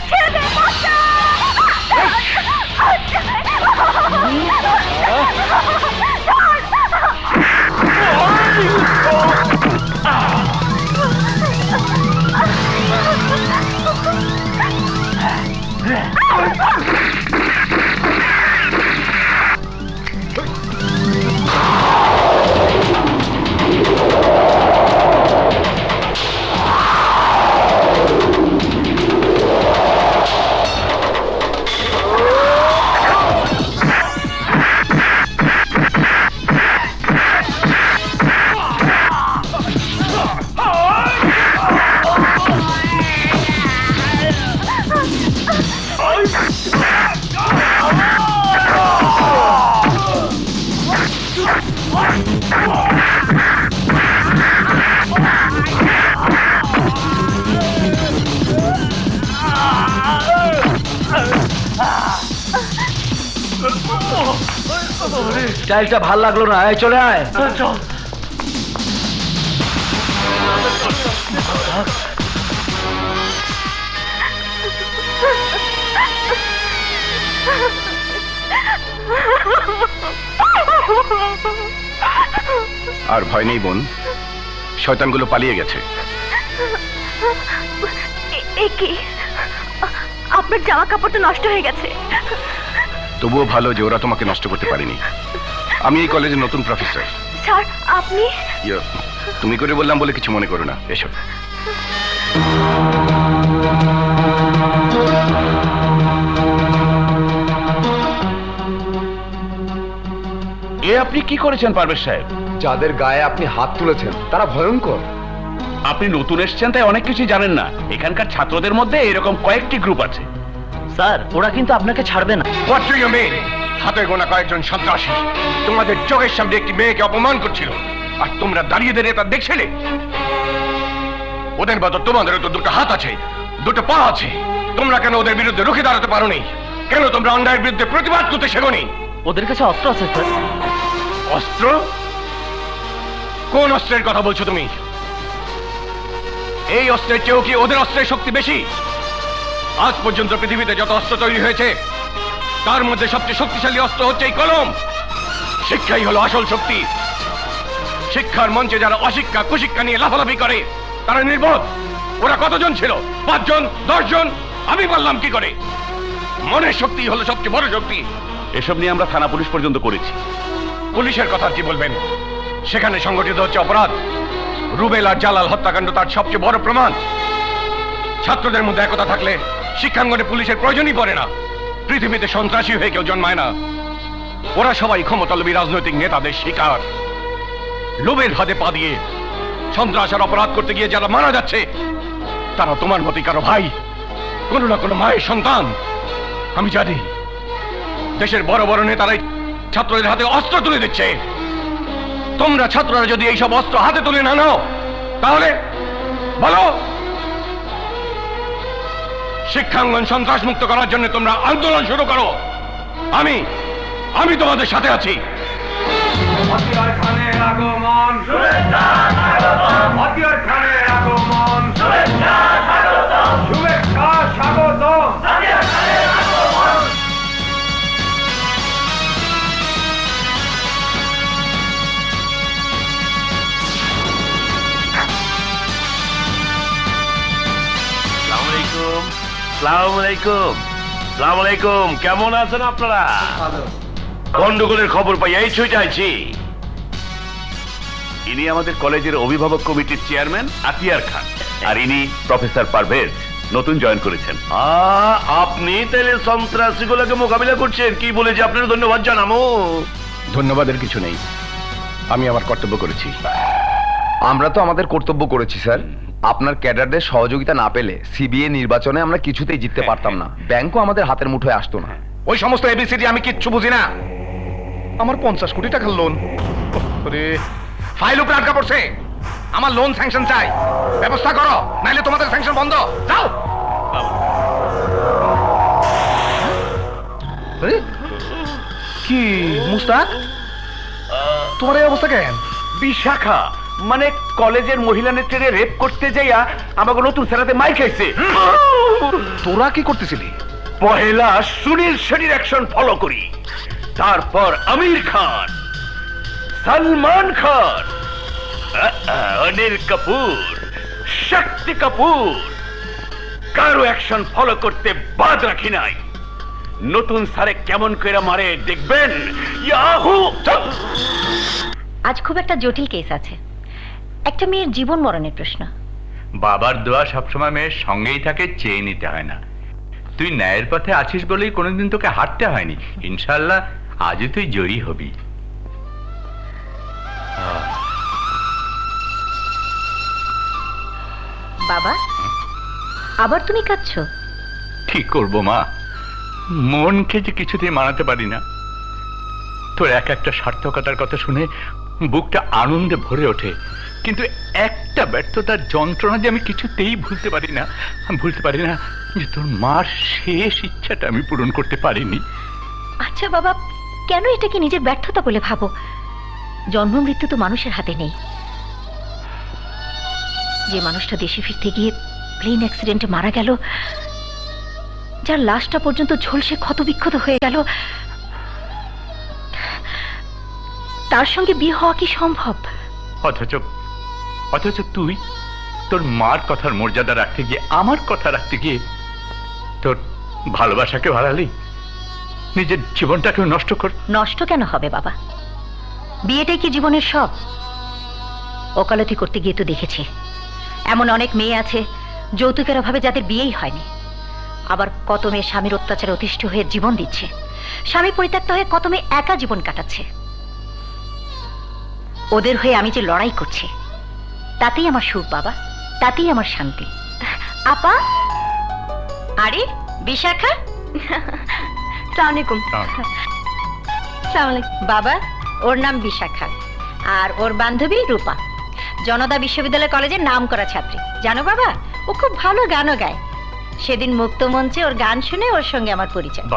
স্টাইলটা ভাল লাগলো না, এই চলে আয়। আর ভয় নেই বোন, শয়তানগুলো পালিয়ে গেছে। কি আপনার জামা কাপড় তো নষ্ট হয়ে গেছে। তবুও ভালো যে ওরা তোমাকে নষ্ট করতে পারেনি। আমি এই কলেজের নতুন প্রফেসর। স্যার আপনি? তুমি করে বললাম বলে কিছু মনে করো না, এসো। এ আপনি কি করেছেন পারভেজ সাহেব? যাদের গায়ে আপনি হাত তুলেছেন তারা ভয়ঙ্কর। আপনি নতুন এসেছেন তাই অনেক কিছু জানেন না। এখানকার ছাত্রদের মধ্যে এরকম কয়েকটি গ্রুপ আছে। স্যার ওরা কিন্তু আপনাকে ছাড়বে না। What do you mean? হাতে গোনা কয়েকজন সন্ত্রাসী তোমাদের চোখের সামনে একটি মেয়েকে অপমান করছিল, আর তোমরা দাঁড়িয়ে দাঁড়িয়ে তা দেখছিলে। ওদের মতো তোমাদেরও তো দুটো হাত আছে, দুটো পা আছে। তোমরা কেন ওদের বিরুদ্ধে রুখে দাঁড়াতে পারোনি? কেন তোমরা অন্যায়ের বিরুদ্ধে প্রতিবাদ করতে শেখোনি? ওদের কাছে অস্ত্র আছে স্যার। অস্ত্র? কোন অস্ত্রের কথা বলছো তুমি? এই অস্ত্রের চেয়েও কি ওদের অস্ত্রের শক্তি বেশি? আজ পর্যন্ত পৃথিবীতে যত অস্ত্র তৈরি হয়েছে তার মধ্যে সবচেয়ে শক্তিশালী অস্ত্র হচ্ছে এই কলম। শিক্ষাই হলো আসল শক্তি। শিক্ষার মঞ্চে যারা অশিক্ষা কুশিক্ষা নিয়ে লাফালাফি করে তারা নির্বোধ। ওরা কতজন ছিল? 5 জন, 10 জন? আমি বললাম কি করে? মনের শক্তি হলো সবচেয়ে বড় শক্তি। এসব নিয়ে আমরা থানা পুলিশ পর্যন্ত করেছি। পুলিশের কথা কি বলবেন? সেখানে সংগঠিত হচ্ছে অপরাধ। রুবেল আর জালাল হত্যাকাণ্ড তার সবচেয়ে বড় প্রমাণ। ছাত্রদের মধ্যে একতা থাকলে শিক্ষাঙ্গনে পুলিশের প্রয়োজনই পড়ে না। পৃথিবীতে সন্ত্রাসী হয়ে কেউ জন্মায় না। ওরা সবাই ক্ষমতালোভী রাজনৈতিক নেতাদের শিকার। লোভের ফাঁদে পা দিয়ে সন্ত্রাস আর অপরাধ করতে গিয়ে যারা মারা যাচ্ছে তারা তোমার মতই কারো ভাই, কোনো না কোনো মায়ের সন্তান। আমি জানি দেশের বড় বড় নেতারাই ছাত্রদের হাতে অস্ত্র তুলে দিচ্ছে। তোমরা ছাত্ররা যদি এইসব অস্ত্র হাতে তুলে না নাও তাহলে বলো, শিক্ষাঙ্গন সন্ত্রাস মুক্ত করার জন্য তোমরা আন্দোলন শুরু করো। আমি তোমাদের সাথে আছি। হাতিয়ার খানের আগমন, শুভেচ্ছা স্বাগতম। হাতিয়ার খানের আগমন, শুভেচ্ছা স্বাগতম। শুভেচ্ছা স্বাগতম। হাতিয়ার খানের আগমন। আসসালামু আলাইকুম। কেমন আছেন আপনারা? গন্ডগোলের খবর পাই এই ছুটে আইছি। ইনি আমাদের কলেজের অভিভাবক কমিটির চেয়ারম্যান আতিয়ার খান, আর ইনি প্রফেসর পারভেজ, নতুন জয়েন করেছেন। আপনি তাহলে সন্ত্রাসীগুলোকে মোকাবিলা করছেন? কি বলে যে আপনার ধন্যবাদ জানাবো। ধন্যবাদের কিছু নেই, আমি আমার কর্তব্য করেছি। আমরা তো আমাদের কর্তব্য করেছি স্যার। আপনার ক্যাডারদের সহযোগিতা না পেলে সিবিএ নির্বাচনে আমরা কিছুতেই জিততে পারতাম না। ব্যাংকও আমাদের হাতের মুঠোয় আসতো না। ওই সমস্ত এবিসিডি আমি কিচ্ছু বুঝি না। আমার 50 কোটি টাকার লোন, ফাইল উপরে আটকা পড়ছে। আমার লোন স্যাংশন চাই, ব্যবস্থা করো, নাইলে তোমাদের স্যাংশন বন্ধ। যাও। কি মুস্তাক, তোমার এই অবস্থা কেন? বিশাখা মানে কলেজের মহিলা নেত্রীরে রেপ করতে যাইয়া আমাকে নতুন সেরাতে মাই খাইছে। তোরা কি করতেছিলি? পহেলা সুনীল শেঠির অ্যাকশন ফলো করি, তারপর আমির খান, সলমান খান, অনিল কাপুর, শক্তি কাপুর, কারো অ্যাকশন ফলো করতে বাদ রাখি নাই। নতুন সারে কেমন করে মারে দেখবেন। ইয়াহু! আজ খুব একটা জটিল কেস আছে, একটা মেয়ের জীবন মরণের প্রশ্ন। বাবার দোয়া সবসময় মেয়ের সঙ্গেই থাকে, চেয়ে নিতে হয় না। তুই ন্যায়ের পথে আছিস বলেই কোনোদিন তোকে হাঁটতে হয়নি। ইনশাল্লাহ আজও তুই জয়ী হবি। বাবা, আবার তুমি কাঁদছো? কি করবো মা, মনকে যে কিছুতেই মানাতে পারি না। তোর এক একটা সার্থকতার কথা শুনে বুকটা আনন্দে ভরে ওঠে, কিন্তু একটা ব্যর্থতার যন্ত্রণা যে আমি কিছুতেই ভুলতে পারি না। আমি ভুলতে পারি না যে তোর মার শেষ ইচ্ছাটা আমি পূরণ করতে পারিনি। আচ্ছা বাবা, কেন এটাকে নিজের ব্যর্থতা বলে ভাবো? জন্ম মৃত্যু তো মানুষের হাতে নেই। যে মানুষটা দেশে ফিরতে গিয়ে প্লেন অ্যাক্সিডেন্টে মারা গেল, যার লাশটা পর্যন্ত ঝলসে ক্ষতবিক্ষত হয়ে গেল, তার সঙ্গে বিয়ে হওয়া কি সম্ভব? অথচ তুই তোর মার কথার মর্যাদা রাখতে গিয়ে, আমার কথা রাখতে গিয়ে তোর ভালোবাসাকে হারালি, নিজের জীবনটাকে নষ্ট কর। নষ্ট কেন হবে বাবা? বিয়েটাই কি জীবনের সব? ওকালতি করতে গিয়ে তো দেখেছি এমন অনেক মেয়ে আছে যৌতুকের অভাবে যাদের বিয়েই হয়নি। আবার কত মেয়ে স্বামীর অত্যাচারে অতিষ্ঠ হয়ে জীবন দিচ্ছে। স্বামী পরিত্যক্ত হয়ে কত মেয়ে একা জীবন কাটাচ্ছে। ওদের হয়ে আমি যে লড়াই করছি তাতেই আমার সুখ বাবা, তাতেই আমার শান্তি। আপা, আরে বিশাখা, আসসালামু আলাইকুম। আসসালামু আলাইকুম। বাবা, ওর নাম বিশাখা আর ওর বান্ধবী রূপা, জনতা বিশ্ববিদ্যালয় কলেজের নামকরা ছাত্রী। জানো বাবা, ও খুব ভালো গানও গায়। সেদিন মুক্ত মঞ্চে ওর গান শুনে ওর সঙ্গে আমার পরিচয়।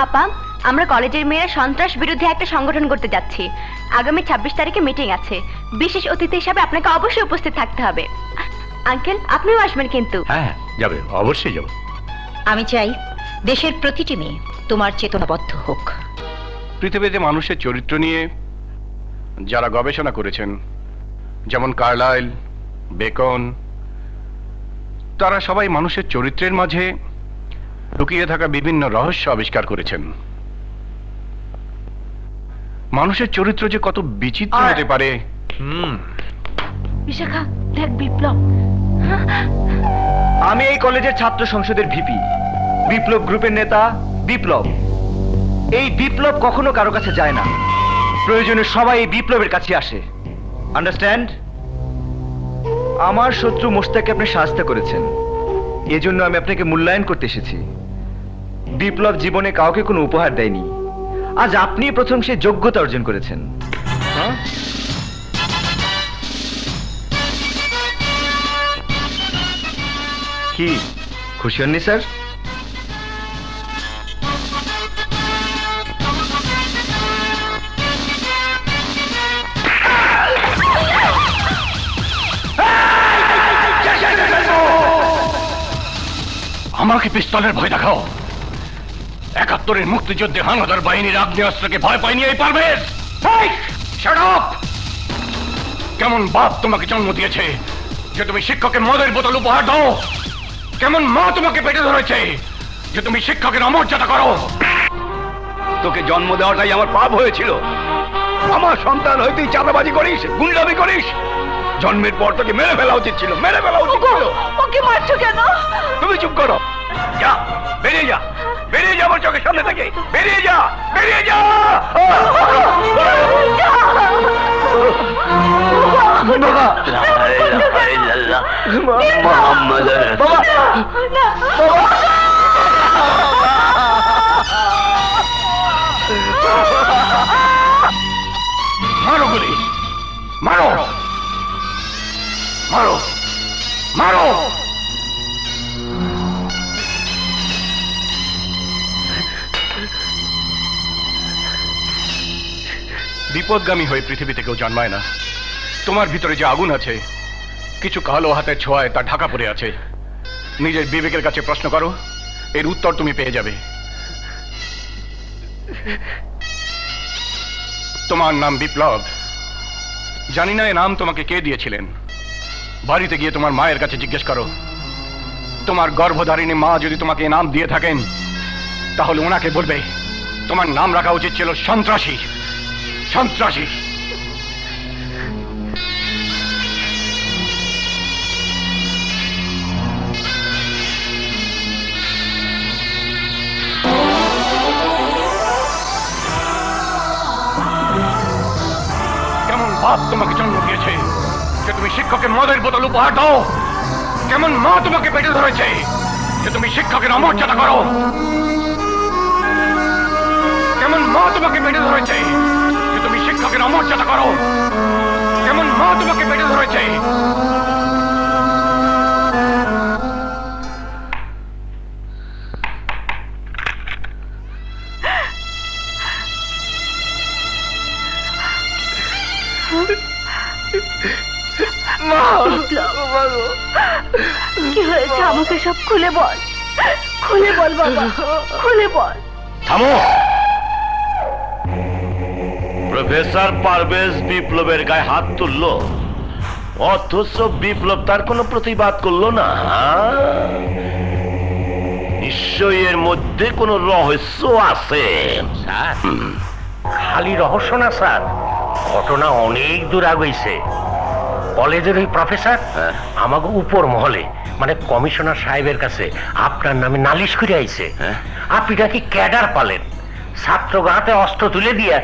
আপা, আমরা কলেজের মেয়েরা সন্ত্রাস বিরুদ্ধে একটা সংগঠন করতে যাচ্ছি। আগামী 26 তারিখে মিটিং আছে। বিশেষ অতিথি হিসাবে আপনাকে অবশ্যই উপস্থিত থাকতে হবে। আঙ্কেল, আপনিও আসবেন কিন্তু। হ্যাঁ, যাবে, অবশ্যই যাব। আমি চাই দেশের প্রতিটি মেয়ে তোমার চেতনাবদ্ধ হোক। পৃথিবীতে মানুষের চরিত্র নিয়ে যারা গবেষণা করেছেন, যেমন কার্লাইল, বেকন, তারা সবাই মানুষের চরিত্রের মাঝে লুকিয়ে থাকা বিভিন্ন রহস্য আবিষ্কার করেছেন। মানুষের চরিত্র যে কত বিচিত্র হতে পারে। বিশাখা, দেখ বিপ্লব। আমি এই কলেজের ছাত্র সংসদের ভিপি, বিপ্লব গ্রুপের নেতা বিপ্লব। এই বিপ্লব কখনো কারো কাছে যায় না, প্রয়োজনে সবাই এই বিপ্লবের কাছে আসে। আন্ডারস্ট্যান্ড? আমার শত্রু মোস্তাককে আপনি সাহায্য করেছেন, এজন্য আমি আপনাকে মূল্যায়ন করতে এসেছি। বিপ্লব জীবনে কাউকে কোনো উপহার দেয়নি, আজ আপনি প্রথম সে যোগ্যতা অর্জন করেছেন। কি খুশি হননি স্যার? আমাকে পিস্তলের ভয় দেখাও? 71-এর মুক্তিযুদ্ধে হানাদার বাহিনীর আগ্নেয়াস্ত্রকে ভয় পায়নি এই পারভেজ? Shut up! কেমন বাপ তোমাকে জন্ম দিয়েছে যে তুমি শিক্ষকের মদের বোতল উপহার দাও? কেমন মা তোমাকে পেটে ধরেছে যে তুমি শিক্ষকের অমর্যাদা করো? তোকে জন্ম দেওয়াটাই আমার পাপ হয়েছিল। আমার সন্তান হয়ে তুই চাঁদাবাজি করিস, গুন্ডামি করিস। জন্মের পর তোকে মেরে ফেলা উচিত ছিল, মেরে ফেলা উচিত ছিল। ওকে মারছো কেন? তুমি চুপ করো। যা, বেরিয়ে যা, বেরিয়ে যা আমার চোখের সামনে থেকে, বেরিয়ে যা, বেরিয়ে যা। মারো গুলি, মারো, মারো, মারো। বিপদগামী হয়ে পৃথিবীতে কেউ জন্মায় না। তোমার ভিতরে যে আগুন আছে, কিছু কালো হাতের ছোঁয়ায় তা ঢাকা পড়ে আছে। নিজের বিবেকের কাছে প্রশ্ন করো, এর উত্তর তুমি পেয়ে যাবে। তোমার নাম বিপ্লব। জানি না এ নাম তোমাকে কে দিয়েছিলেন। বাড়িতে গিয়ে তোমার মায়ের কাছে জিজ্ঞেস করো। তোমার গর্ভধারিণী মা যদি তোমাকে এ নাম দিয়ে থাকেন, তাহলে ওনাকে বলবে তোমার নাম রাখা উচিত ছিল সন্ত্রাসী। সন্ত্রাসী। কেমন বাপ তোমাকে জন্ম দিয়েছে যে তুমি শিক্ষকের মদের বোতল উপহার দাও? কেমন মা তোমাকে পেটে ধরেছে যে তুমি শিক্ষকের অমর্যাদা করো? কেমন মা তোমাকে পেটে ধরেছে যে তুমি শিক্ষকের অমর্যাদা করো? কেমন মা তোমাকে পেটে ধরেছে? কি হয়েছে আমাকে সব খুলে বল, খুলে বল বাবা, খুলে বল। থামো। প্রফেসর পারভেজ বিপ্লবের গায়ে হাত তুললো, অথচ বিপ্লব তার কোনো প্রতিবাদ করলো না। নিশ্চয়ই এর মধ্যে কোনো রহস্য আছে। স্যার, খালি রহস্য না স্যার, ঘটনা অনেক দূর আগেছে। কলেজের ওই প্রফেসর আমাকে উপর মহলে মানে কমিশনার সাহেবের কাছে আপনার নামে নালিশ করে আইছে। আপনি নাকি ক্যাডার পালেন, ছাত্র হাতে অস্ত্র তুলে দিয়ে।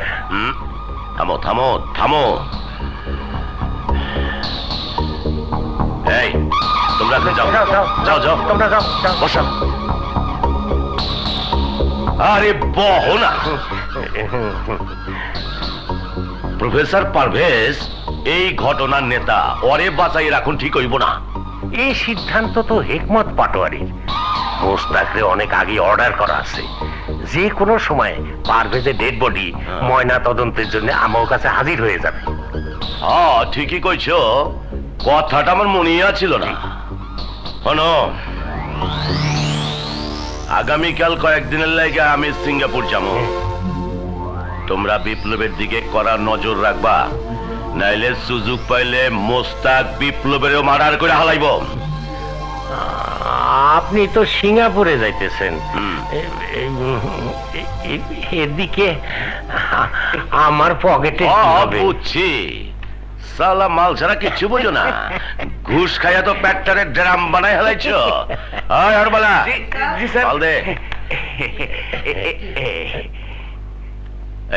থামো থামো থামো। তোমরা এখন যাও যাও যাও তোমরা যাও বসা। আরে বহো না। প্রফেসর পারভেজ এই ঘটনার নেতা, ওরে বাঁচাই রাখুন ঠিক হইব না। এই সিদ্ধান্ত তো হেকমত পাটোয়ারির। মোস্তাকরে অনেক আগে অর্ডার করা আছে, যে কোনো সময় পারভেজের ডেড বডি ময়না তদন্তের জন্য আমার কাছে হাজির হয়ে যাবে। হ্যাঁ ঠিকই কইছ, কথাটা আমার মনেই ছিল না। শোনো, আগামীকাল কয়েকদিনের লাগে আমি সিঙ্গাপুর যাবো। তোমরা বিপ্লবের দিকে কড়া নজর রাখবা, নাইলে সুযোগ পাইলে মোস্তাক বিপ্লবেরও মার্ডার করে হালাইব। আপনি তো সিঙ্গাপুরে যাইতেছেন, এদিকে আমার পকেটে বুঝছি, সালা মাল ছাড়া কিচ্ছু বুঝো না। ঘুষ খাইয়া তো প্যাটটারে ড্রাম বানাই হেলাইছ। আয় হরবালা, মাল দে।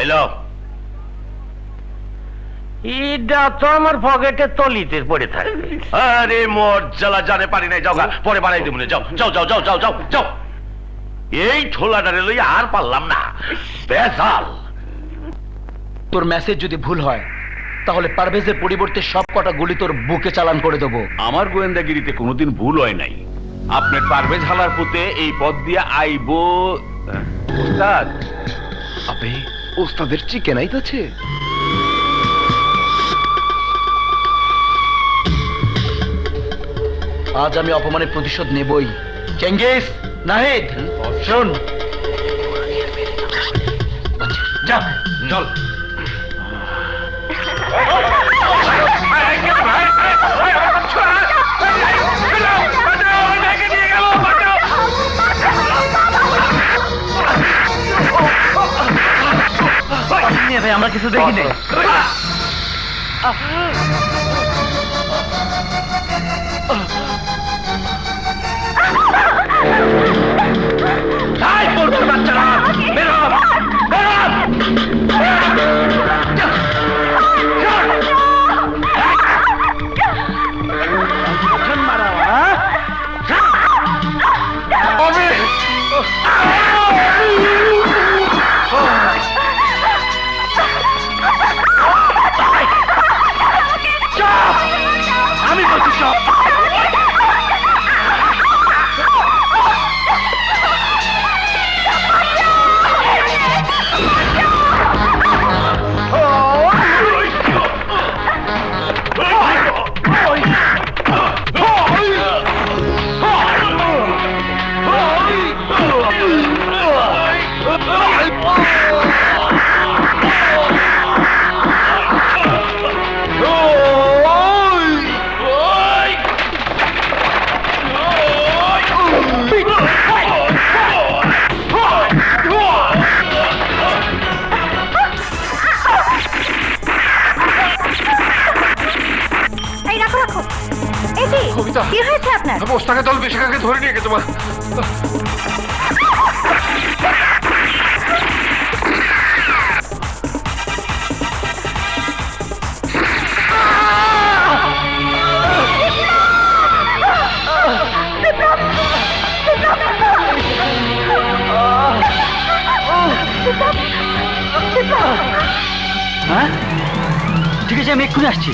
এই লো, এটা তো আমার পকেটে তলিতে পড়ে থাকবে। আরে মোর জ্বালা জানে পারি নাই, যাও গা, পরে বানাই দিব। যাও যাও যাও যাও যাও যাও যাও। এই ঠোলাটারে লই আর পারলাম না, বেজাল। তোর মেসেজ যদি ভুল হয় তাহলে পারভেজের পরিবর্তে সব কটা গুলি তোর বুকে চালান করে দেবো। আমার গোয়েন্দাগিরিতে কোনোদিন ভুল হয় নাই। আপনার পারভেজ হালার পুতে এই পথ দিয়ে আইব। ওস্তাদ, আবে ওস্তাদের চিকেন আইতাছে। আজ আমি অপমানের প্রতিশোধ নেবই। চেঙ্গিস, নাহিদ, শোন, যা চল। ভাই আমরা কিছু দেখিনি। বাচ্চারা বেরো, আমি বলছি সব। কি হয়েছে আপনার? মোস্তাকের দল বিশাখাকে ধরে নিয়ে গেছে। হ্যাঁ ঠিক আছে, আমি এক্ষুনি আসছি।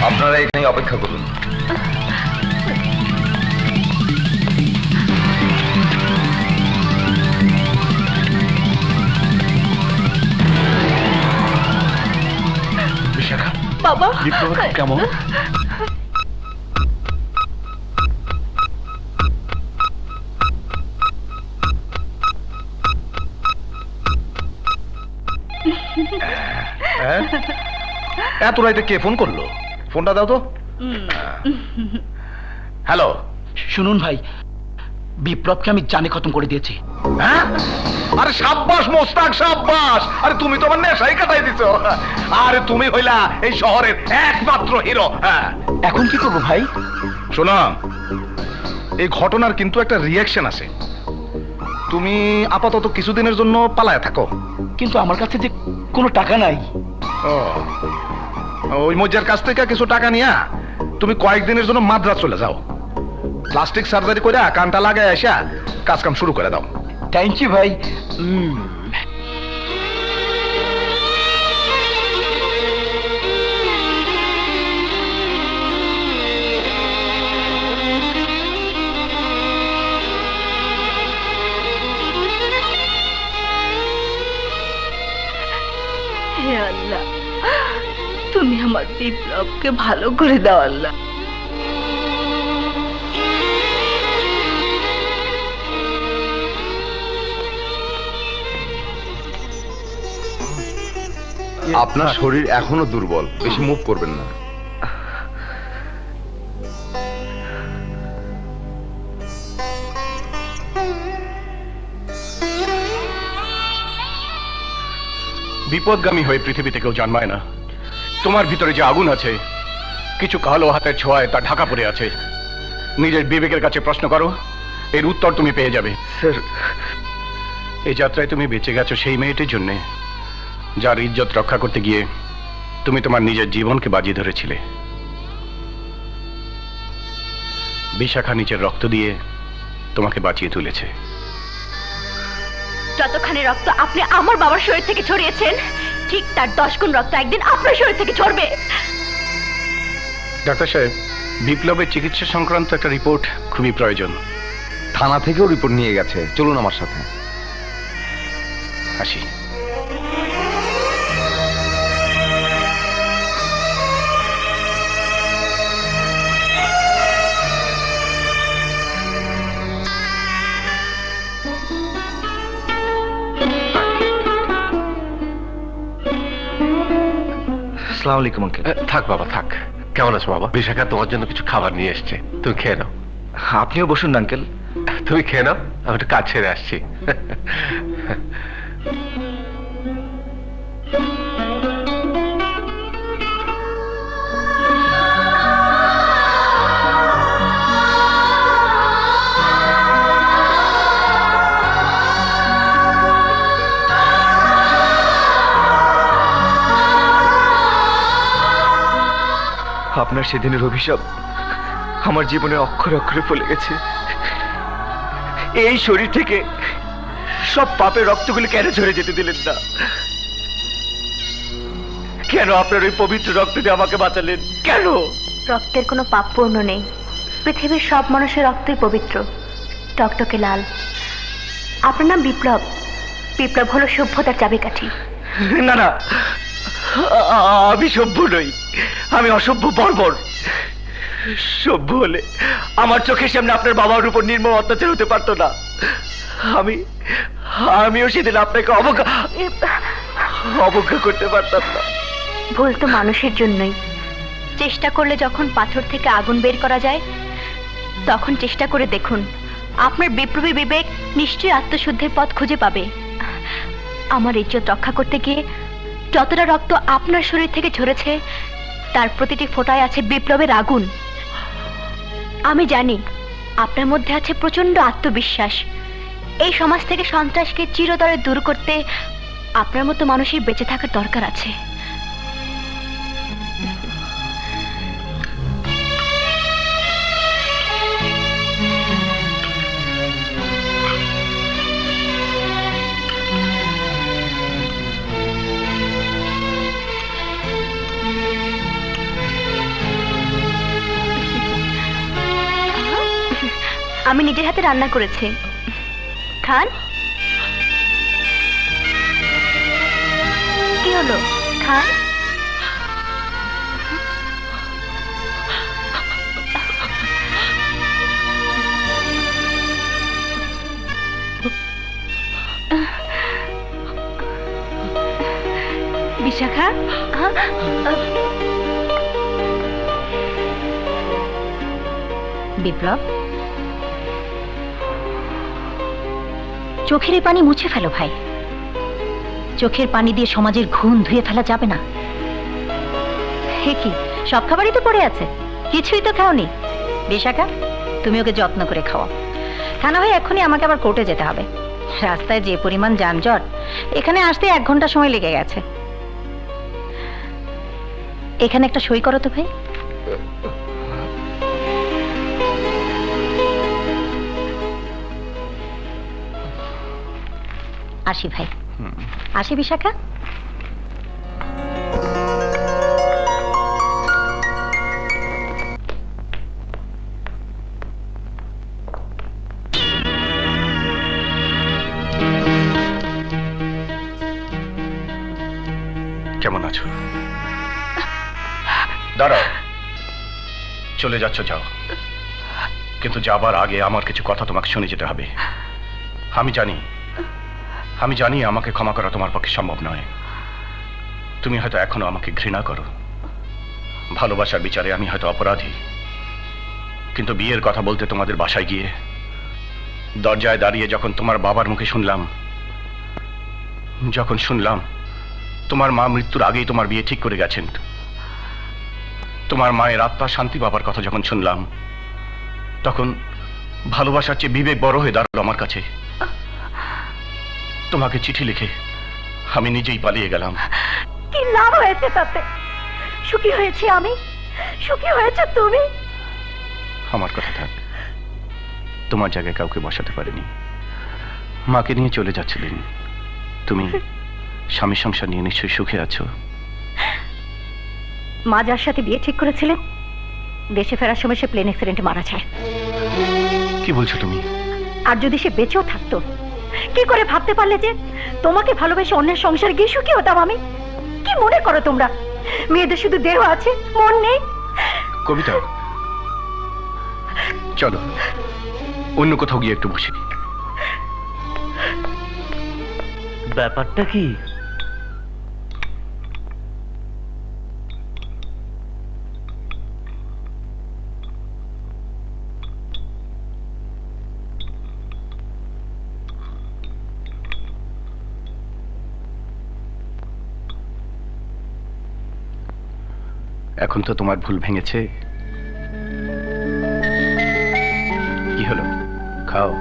আপনারা এখানে অপেক্ষা করুন। বিশাখা, বাবা বিপ্লব কেমন? এত রাইতে কে ফোন করলো? ফোনটা দাও তো। হ্যালো। শুনুন ভাই, বিপ্লবকে আমি জানে খতম করে দিয়েছি। হ্যাঁ? আরে সাব্বাস মোস্তাক, সাব্বাস। আরে তুমি তো আমার নেশাই কাটাই দিছো। আরে তুমি হইলা এই শহরের একমাত্র হিরো। হ্যাঁ, এখন কি করবো ভাই? শোনো, এই ঘটনার কিন্তু একটা রিয়াকশন আছে। তুমি আপাতত কিছুদিনের জন্য পালায় থাকো। কিন্তু আমার কাছে যে কোনো টাকা নাই। ও, ওই মজ্জার কাছ থেকে কিছু টাকা নিয়া তুমি কয়েকদিনের জন্য মাদ্রাজ চলে যাও। প্লাস্টিক সার্জারি করে কানটা লাগায় এসে কাজ কাম শুরু করে দাও। থ্যাংক ইউ ভাই। হে আল্লাহ, তুমি আমার বিপ্লবকে ভালো করে দাও আল্লাহ। আপনার শরীর এখনো দুর্বল, বেশি মুভ করবেন না। বিপদগামী হয়ে পৃথিবীতে কেউ জন্মায় না। তোমার ভিতরে যে আগুন আছে, কিছু কালো হাতের ছোঁয়ায় তা ঢাকা পড়ে আছে। নিজের বিবেকের কাছে প্রশ্ন করো, এর উত্তর তুমি পেয়ে যাবে। স্যার, এই যাত্রায় তুমি বেঁচে গেছো সেই মেয়েটির জন্যে যার ইজ্জত রক্ষা করতে গিয়ে তুমি তোমার নিজের জীবনকে বাজি ধরেছিলে। বিশাখা নিচের রক্ত দিয়ে তোমাকে বাঁচিয়ে তুলেছে। যতখানি রক্ত আপনি আমার বাবার শরীর থেকে ছড়িয়েছেন, ঠিক তার 10 গুণ রক্ত একদিন আপনার শরীর থেকে ঝরবে। ডাক্তার সাহেব, বিপ্লবের চিকিৎসা সংক্রান্ত একটা রিপোর্ট খুবই প্রয়োজন। থানা থেকেও রিপোর্ট নিয়ে গেছে, চলুন আমার সাথে। আসি। আসসালামু আলাইকুম আঙ্কেল। থাক বাবা থাক। কেমন আছো বাবা? বিশাখা তোমার জন্য কিছু খাবার নিয়ে এসছে, তুমি খেয়ে নাও। আপনিও বসুন আঙ্কেল। তুমি খেয়ে নাও, আমি একটু কাজ ছেড়ে আসছি। আপনার সেদিনের অভিশাপ আমার জীবনে অক্ষরে অক্ষরে ফলে গেছে। এই শরীর থেকে সব পাপের রক্তগুলি কেন ঝরে যেতে দিলেন না? কেন আপনার ওই পবিত্র রক্ত দিয়ে আমাকে বাঁচালেন? কেন? রক্তের কোনো পাপ পূর্ণ নেই। পৃথিবীর সব মানুষের রক্তই পবিত্র, টকটকে লাল। আপনার নাম বিপ্লব। বিপ্লব হলো সভ্যতার চাবিকাঠি। না না, আমি সভ্য নই, আমি অসভ্য বর্বর। সভ্য হলে আমার চোখের সামনে আপনার বাবার উপর নির্মম অত্যাচার হতে পারতো না। আমিও সেদিন আপনাকে অবজ্ঞা করতে পারতাম না। ভুল তো মানুষের জন্যই। চেষ্টা করলে যখন পাথর থেকে আগুন বের করা যায়, তখন চেষ্টা করে দেখুন, আপনার বিপ্লবী বিবেক নিশ্চয়ই আত্মশুদ্ধির পথ খুঁজে পাবে। আমার ইজ্জত রক্ষা করতে গিয়ে যতটা রক্ত আপনার শরীর থেকে ঝরেছে, তার প্রতিটি ফোঁটায় আছে বিপ্লবের আগুন। আমি জানি আপনার মধ্যে আছে প্রচন্ড আত্মবিশ্বাস। এই সমাজ থেকে সন্ত্রাসকে চিরতরে দূর করতে আপনার মতো মানুষের বেঁচে থাকার দরকার আছে। আমি নিজের হাতে রান্না করেছি, খান। কি হলো, খান। বিশাখা, বিপ্লব, চোখের এই পানি মুছে ফেলো ভাই। চোখের পানি দিয়ে সমাজের ঘুণ ধুয়ে ফেলা যাবে না। হে কি, সব খাবারই তো পড়ে আছে, কিছুই তো খাওনি। বিশাখা, তুমি ওকে যত্ন করে খাওয়াও। তা না হয় এক্ষুনি আমাকে আবার কোর্টে যেতে হবে। রাস্তায় যে পরিমাণ যানজট, এখানে আসতে 1 ঘন্টা সময় লেগে গেছে। এখানে একটা সই করো তো ভাই। আসি ভাই, আসি বিশাখা। কেমন আছো? দাঁড়াও, চলে যাচ্ছ যাও, কিন্তু যাবার আগে আমার কিছু কথা তোমাকে শুনে যেতে হবে। আমি জানি আমাকে ক্ষমা করা তোমার পক্ষে সম্ভব নয়। তুমি হয়তো এখনো আমাকে ঘৃণা করো, ভালোবাসার বিচারে আমি হয়তো অপরাধী। কিন্তু বিয়ের কথা বলতে তোমাদের বাসায় গিয়ে দরজায় দাঁড়িয়ে যখন তোমার বাবার মুখে শুনলাম তোমার মা মৃত্যুর আগেই তোমার বিয়ে ঠিক করে গেছেন, তোমার মায়ের আত্মা শান্তি পাবার কথা যখন শুনলাম, তখন ভালোবাসার চেয়ে বিবেক বড় হয়ে দাঁড়ালো আমার কাছে। তোমাকে চিঠি লিখে আমি নিজেই পালিয়ে গেলাম। কি লাভ হয়েছে তাতে? সুখী হয়েছি আমি, সুখী হয়েছে তুমি। আমার কথা থাক, তোমার জায়গায় কাউকে বসাতে পারিনি। মাকে নিয়ে চলে যাচ্ছিলেন, তুমি স্বামী সংসার নিয়ে নিশ্চয়ই সুখে আছো। মা যার সাথে বিয়ে ঠিক করেছিলেন, দেশে ফেরার সময় সে প্লেন অ্যাক্সিডেন্টে মারা যায়। কি বলছো তুমি? আর যদি সে বেঁচেও থাকতো, কি করে ভাবতে পারলে যে তোমাকে ভালোবেসে অন্যের সংসারে গিয়ে সুখী হতাম আমি? কি মনে করো তোমরা, মেয়েদের শুধু দেহ আছে, মন নেই? কবিতা, চলো অন্য কোথাও গিয়ে একটু বসি। ব্যাপারটা কি? এখন তো তোমার ভুল ভেঙেছে, কি হলো, খাও।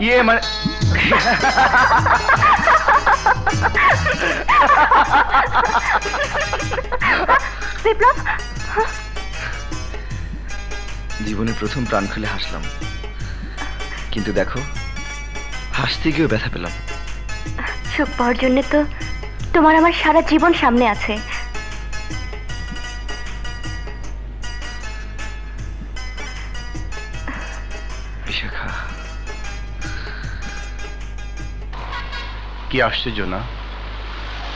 ये মানে বিপ্লব, জীবনে প্রথম প্রাণ খুলে হাসলাম, কিন্তু দেখো হাসতে গিয়েও ব্যথা পেলাম। সুখ পাওয়ার জন্য তো তোমার আমার সারা জীবন সামনে আছে। বিশাখা, কি আশ্চর্য না,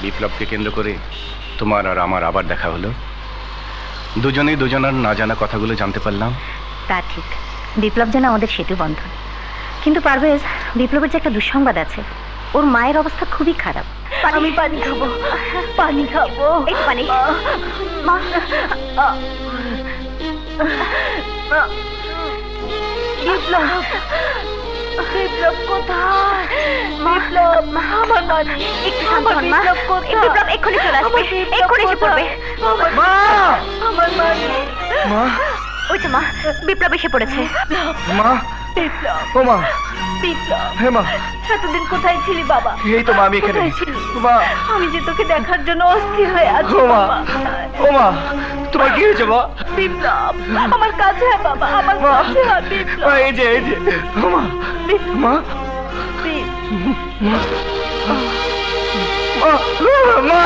বিপ্লবকে কেন্দ্র করে তোমার আর আমার আবার দেখা হলো। দুজনেই দুজনের না জানা কথাগুলো জানতে পারলাম। তা ঠিক, বিপ্লব যেন আমাদের সেতু বন্ধন। কিন্তু পারভেজ, বিপ্লবের যে একটা দুঃসংবাদ আছে, ওর মায়ের অবস্থা খুবই খারাপ। আমি পানি খাবো, পানি খাবো। এই পানি মা। বিপ্লব, বিপ্লব কোথায়? বিপ্লব, আমার পানি। একটু শান্ত হন মা। বিপ্লব এক্ষুনি চলে আসবে, এক্ষুনি এসে পড়বে। মা, আমার পানি। মা, ওই তো মা, বিপ্লব এসে পড়েছে। মা, বিপ্লব, ও মা, বিপ্লব, হে মা, এতদিন কোথায় ছিলি বাবা? এই তো মা, আমি এখানে। কোথায় ছিলি? মা, আমি যে তোকে দেখার জন্য অস্থির হয়ে আছি। ও মা, বাবা। ও মা, তোমার কি হয়েছে মা? বিপ্লব, আমার কাছে আয় বাবা, আমার মা, কাছে আয় বিপ্লব। এই যে ও মা, মা, মা, মা, মা,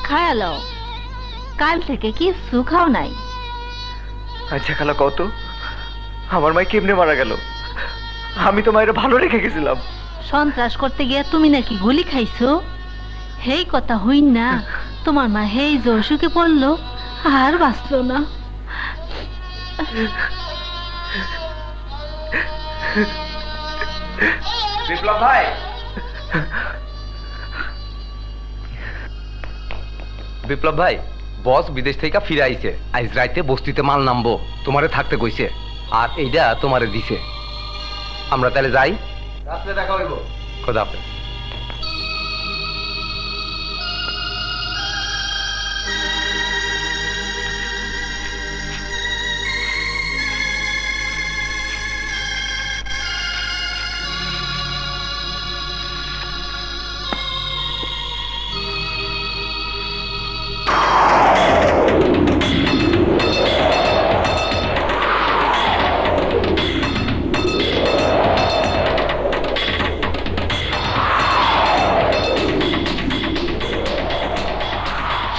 খায়ালো, কাল থেকে কিছু খাও নাই। আচ্ছা খালা, কত আমার মাই কেমনে মারা গেল? আমি তো মায়ের ভালো রেখে গেছিলাম। সন্ত্রাস করতে গিয়ে তুমি নাকি গুলি খাইছো, হেই কথা হইন না তোমার মা হেই জোশুকে পড়লো আর বাঁচলো না। বিপ্লব ভাই, বিপ্লব ভাই, বস বিদেশ থেকে ফিরে আইছে। আজ রাইতে বস্তিতে মাল নামবো, তোমারে থাকতে কইছে, আর এইটা তোমারে দিছে। আমরা তাহলে যাই, রাত্রে দেখা হইব। খোদা হাফেজ।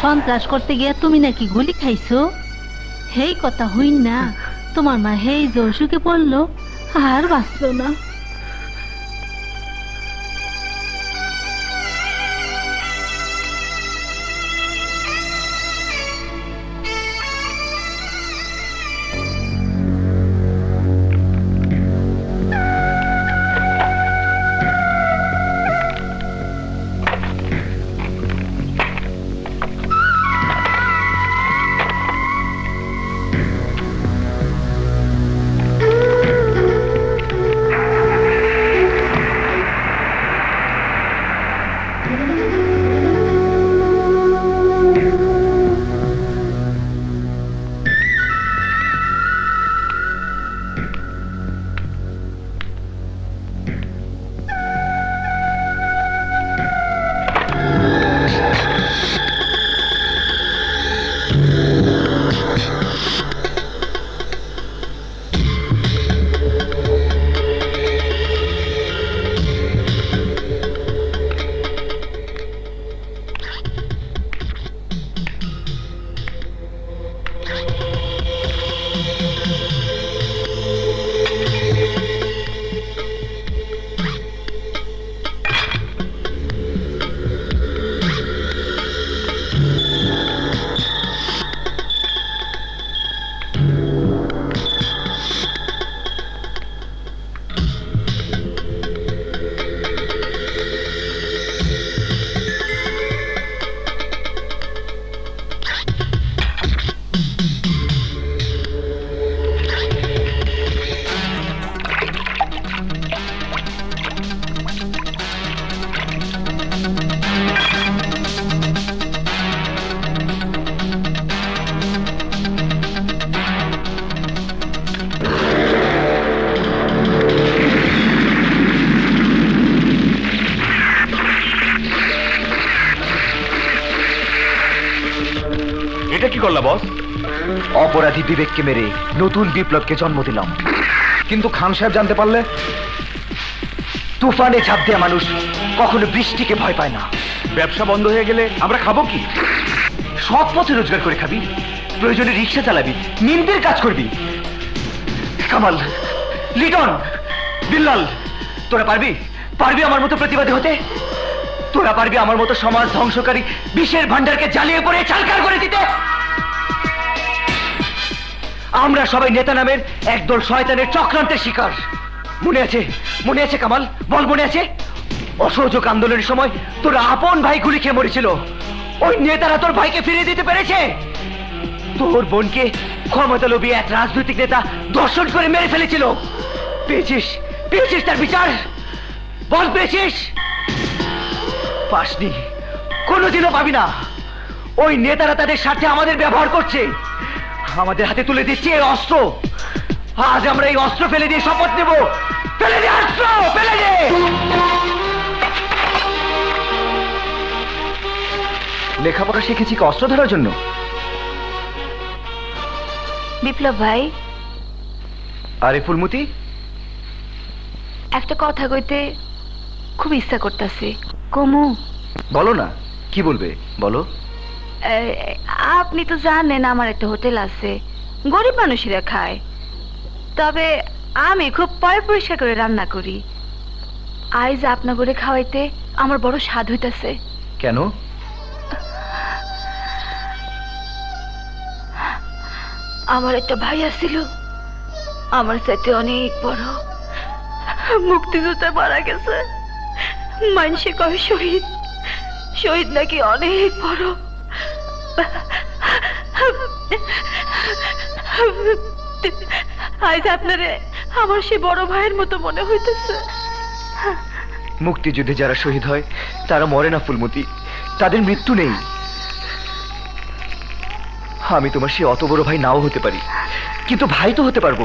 সন্ত্রাস করতে গিয়ে তুমি নাকি গুলি খাইছো, হেই কথা হইন না তোমার মা হেই জোশুকে পড়লো আর বাঁচলো না। এটা কি করলা বস? অপরাধী বিবেককে মেরে নতুন বিপ্লবকে জন্ম দিলাম। কিন্তু খান সাহেব জানতে পারলে? তুফানে ঝাঁপ দেয়া মানুষ কখনো বৃষ্টিকে ভয় পায় না। ব্যবসা বন্ধ হয়ে গেলে আমরা খাবো কি? সৎ পথে রোজগার করে খাবি, প্রয়োজনে রিক্সা চালাবি, নিমদের কাজ করবি। কামাল, লিটন, বিল্লাল, তোরা পারবি পারবি আমার মতো প্রতিবাদী হতে? তোরা পারবি আমার মতো সমাজ ধ্বংসকারী বিষের ভান্ডারকে জ্বালিয়ে পড়ে ছারখার করে দিতে? আমরা সবাই নেতা নামের একদল শয়তানের চক্রান্তের শিকার। মনে আছে? মনে আছে কামাল? বল মনে আছে? অসহযোগ আন্দোলনের সময় তোর আপন ভাই গুলি খেয়ে মরেছিল। ওই নেতারা তোর ভাইকে ফিরিয়ে দিতে পেরেছে? তোর বোনকে ক্ষমতা লোভী এক রাজনৈতিক নেতা দর্শন করে মেরে ফেলেছিল। পেয়েছিস? পেয়েছিস তার বিচার? বল পেয়েছিস? পাসনি, কোনোদিনও পাবি না। ওই নেতারা তাদের স্বার্থে আমাদের ব্যবহার করছে, আমাদের হাতে তুলে দিচ্ছে এই অস্ত্র। আজ আমরা এই অস্ত্র ফেলে দিয়ে শপথ নেব, ফেলে দে অস্ত্র, ফেলে দে। লেখাপড়া শিখেছি কি অস্ত্র ধরার জন্য? বিপ্লব ভাই, আরে ফুলমতি, একটা কথা কইতে খুব ইচ্ছা করতেছে। কমু? বলো না, কি বলবে বলো। আপনি তো জানেন আমার একটা হোটেল আছে, গরিব মানুষেরা খায়, তবে আমি খুব পরিষ্কার করে রান্না করি। আজ আপনা করে খাওয়াইতে আমার বড় স্বাদ হইতাছে। কেন? আমার একটা ভাই আছিল, আমার সাথে অনেক বড়, মুক্তিযুদ্ধে মারা গেছে। মানুষে কয় শহীদ, শহীদ নাকি অনেক বড়। আজ আপনারে আমার সে বড় ভাইয়ের মতো মনে হইতেছে। মুক্তিযুদ্ধে যারা শহীদ হয় তারা মরে না ফুলমতি, তাদের মৃত্যু নেই। আমি তোমার সে অত বড় ভাই নাও হতে পারি, কিন্তু ভাই তো হতে পারবো।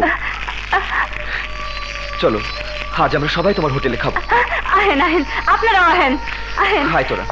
চলো, আজ আমরা সবাই তোমার হোটেলে খাবো। আহেন আহেন, আপনারাও আহেন, আহেন। হাই তোরা।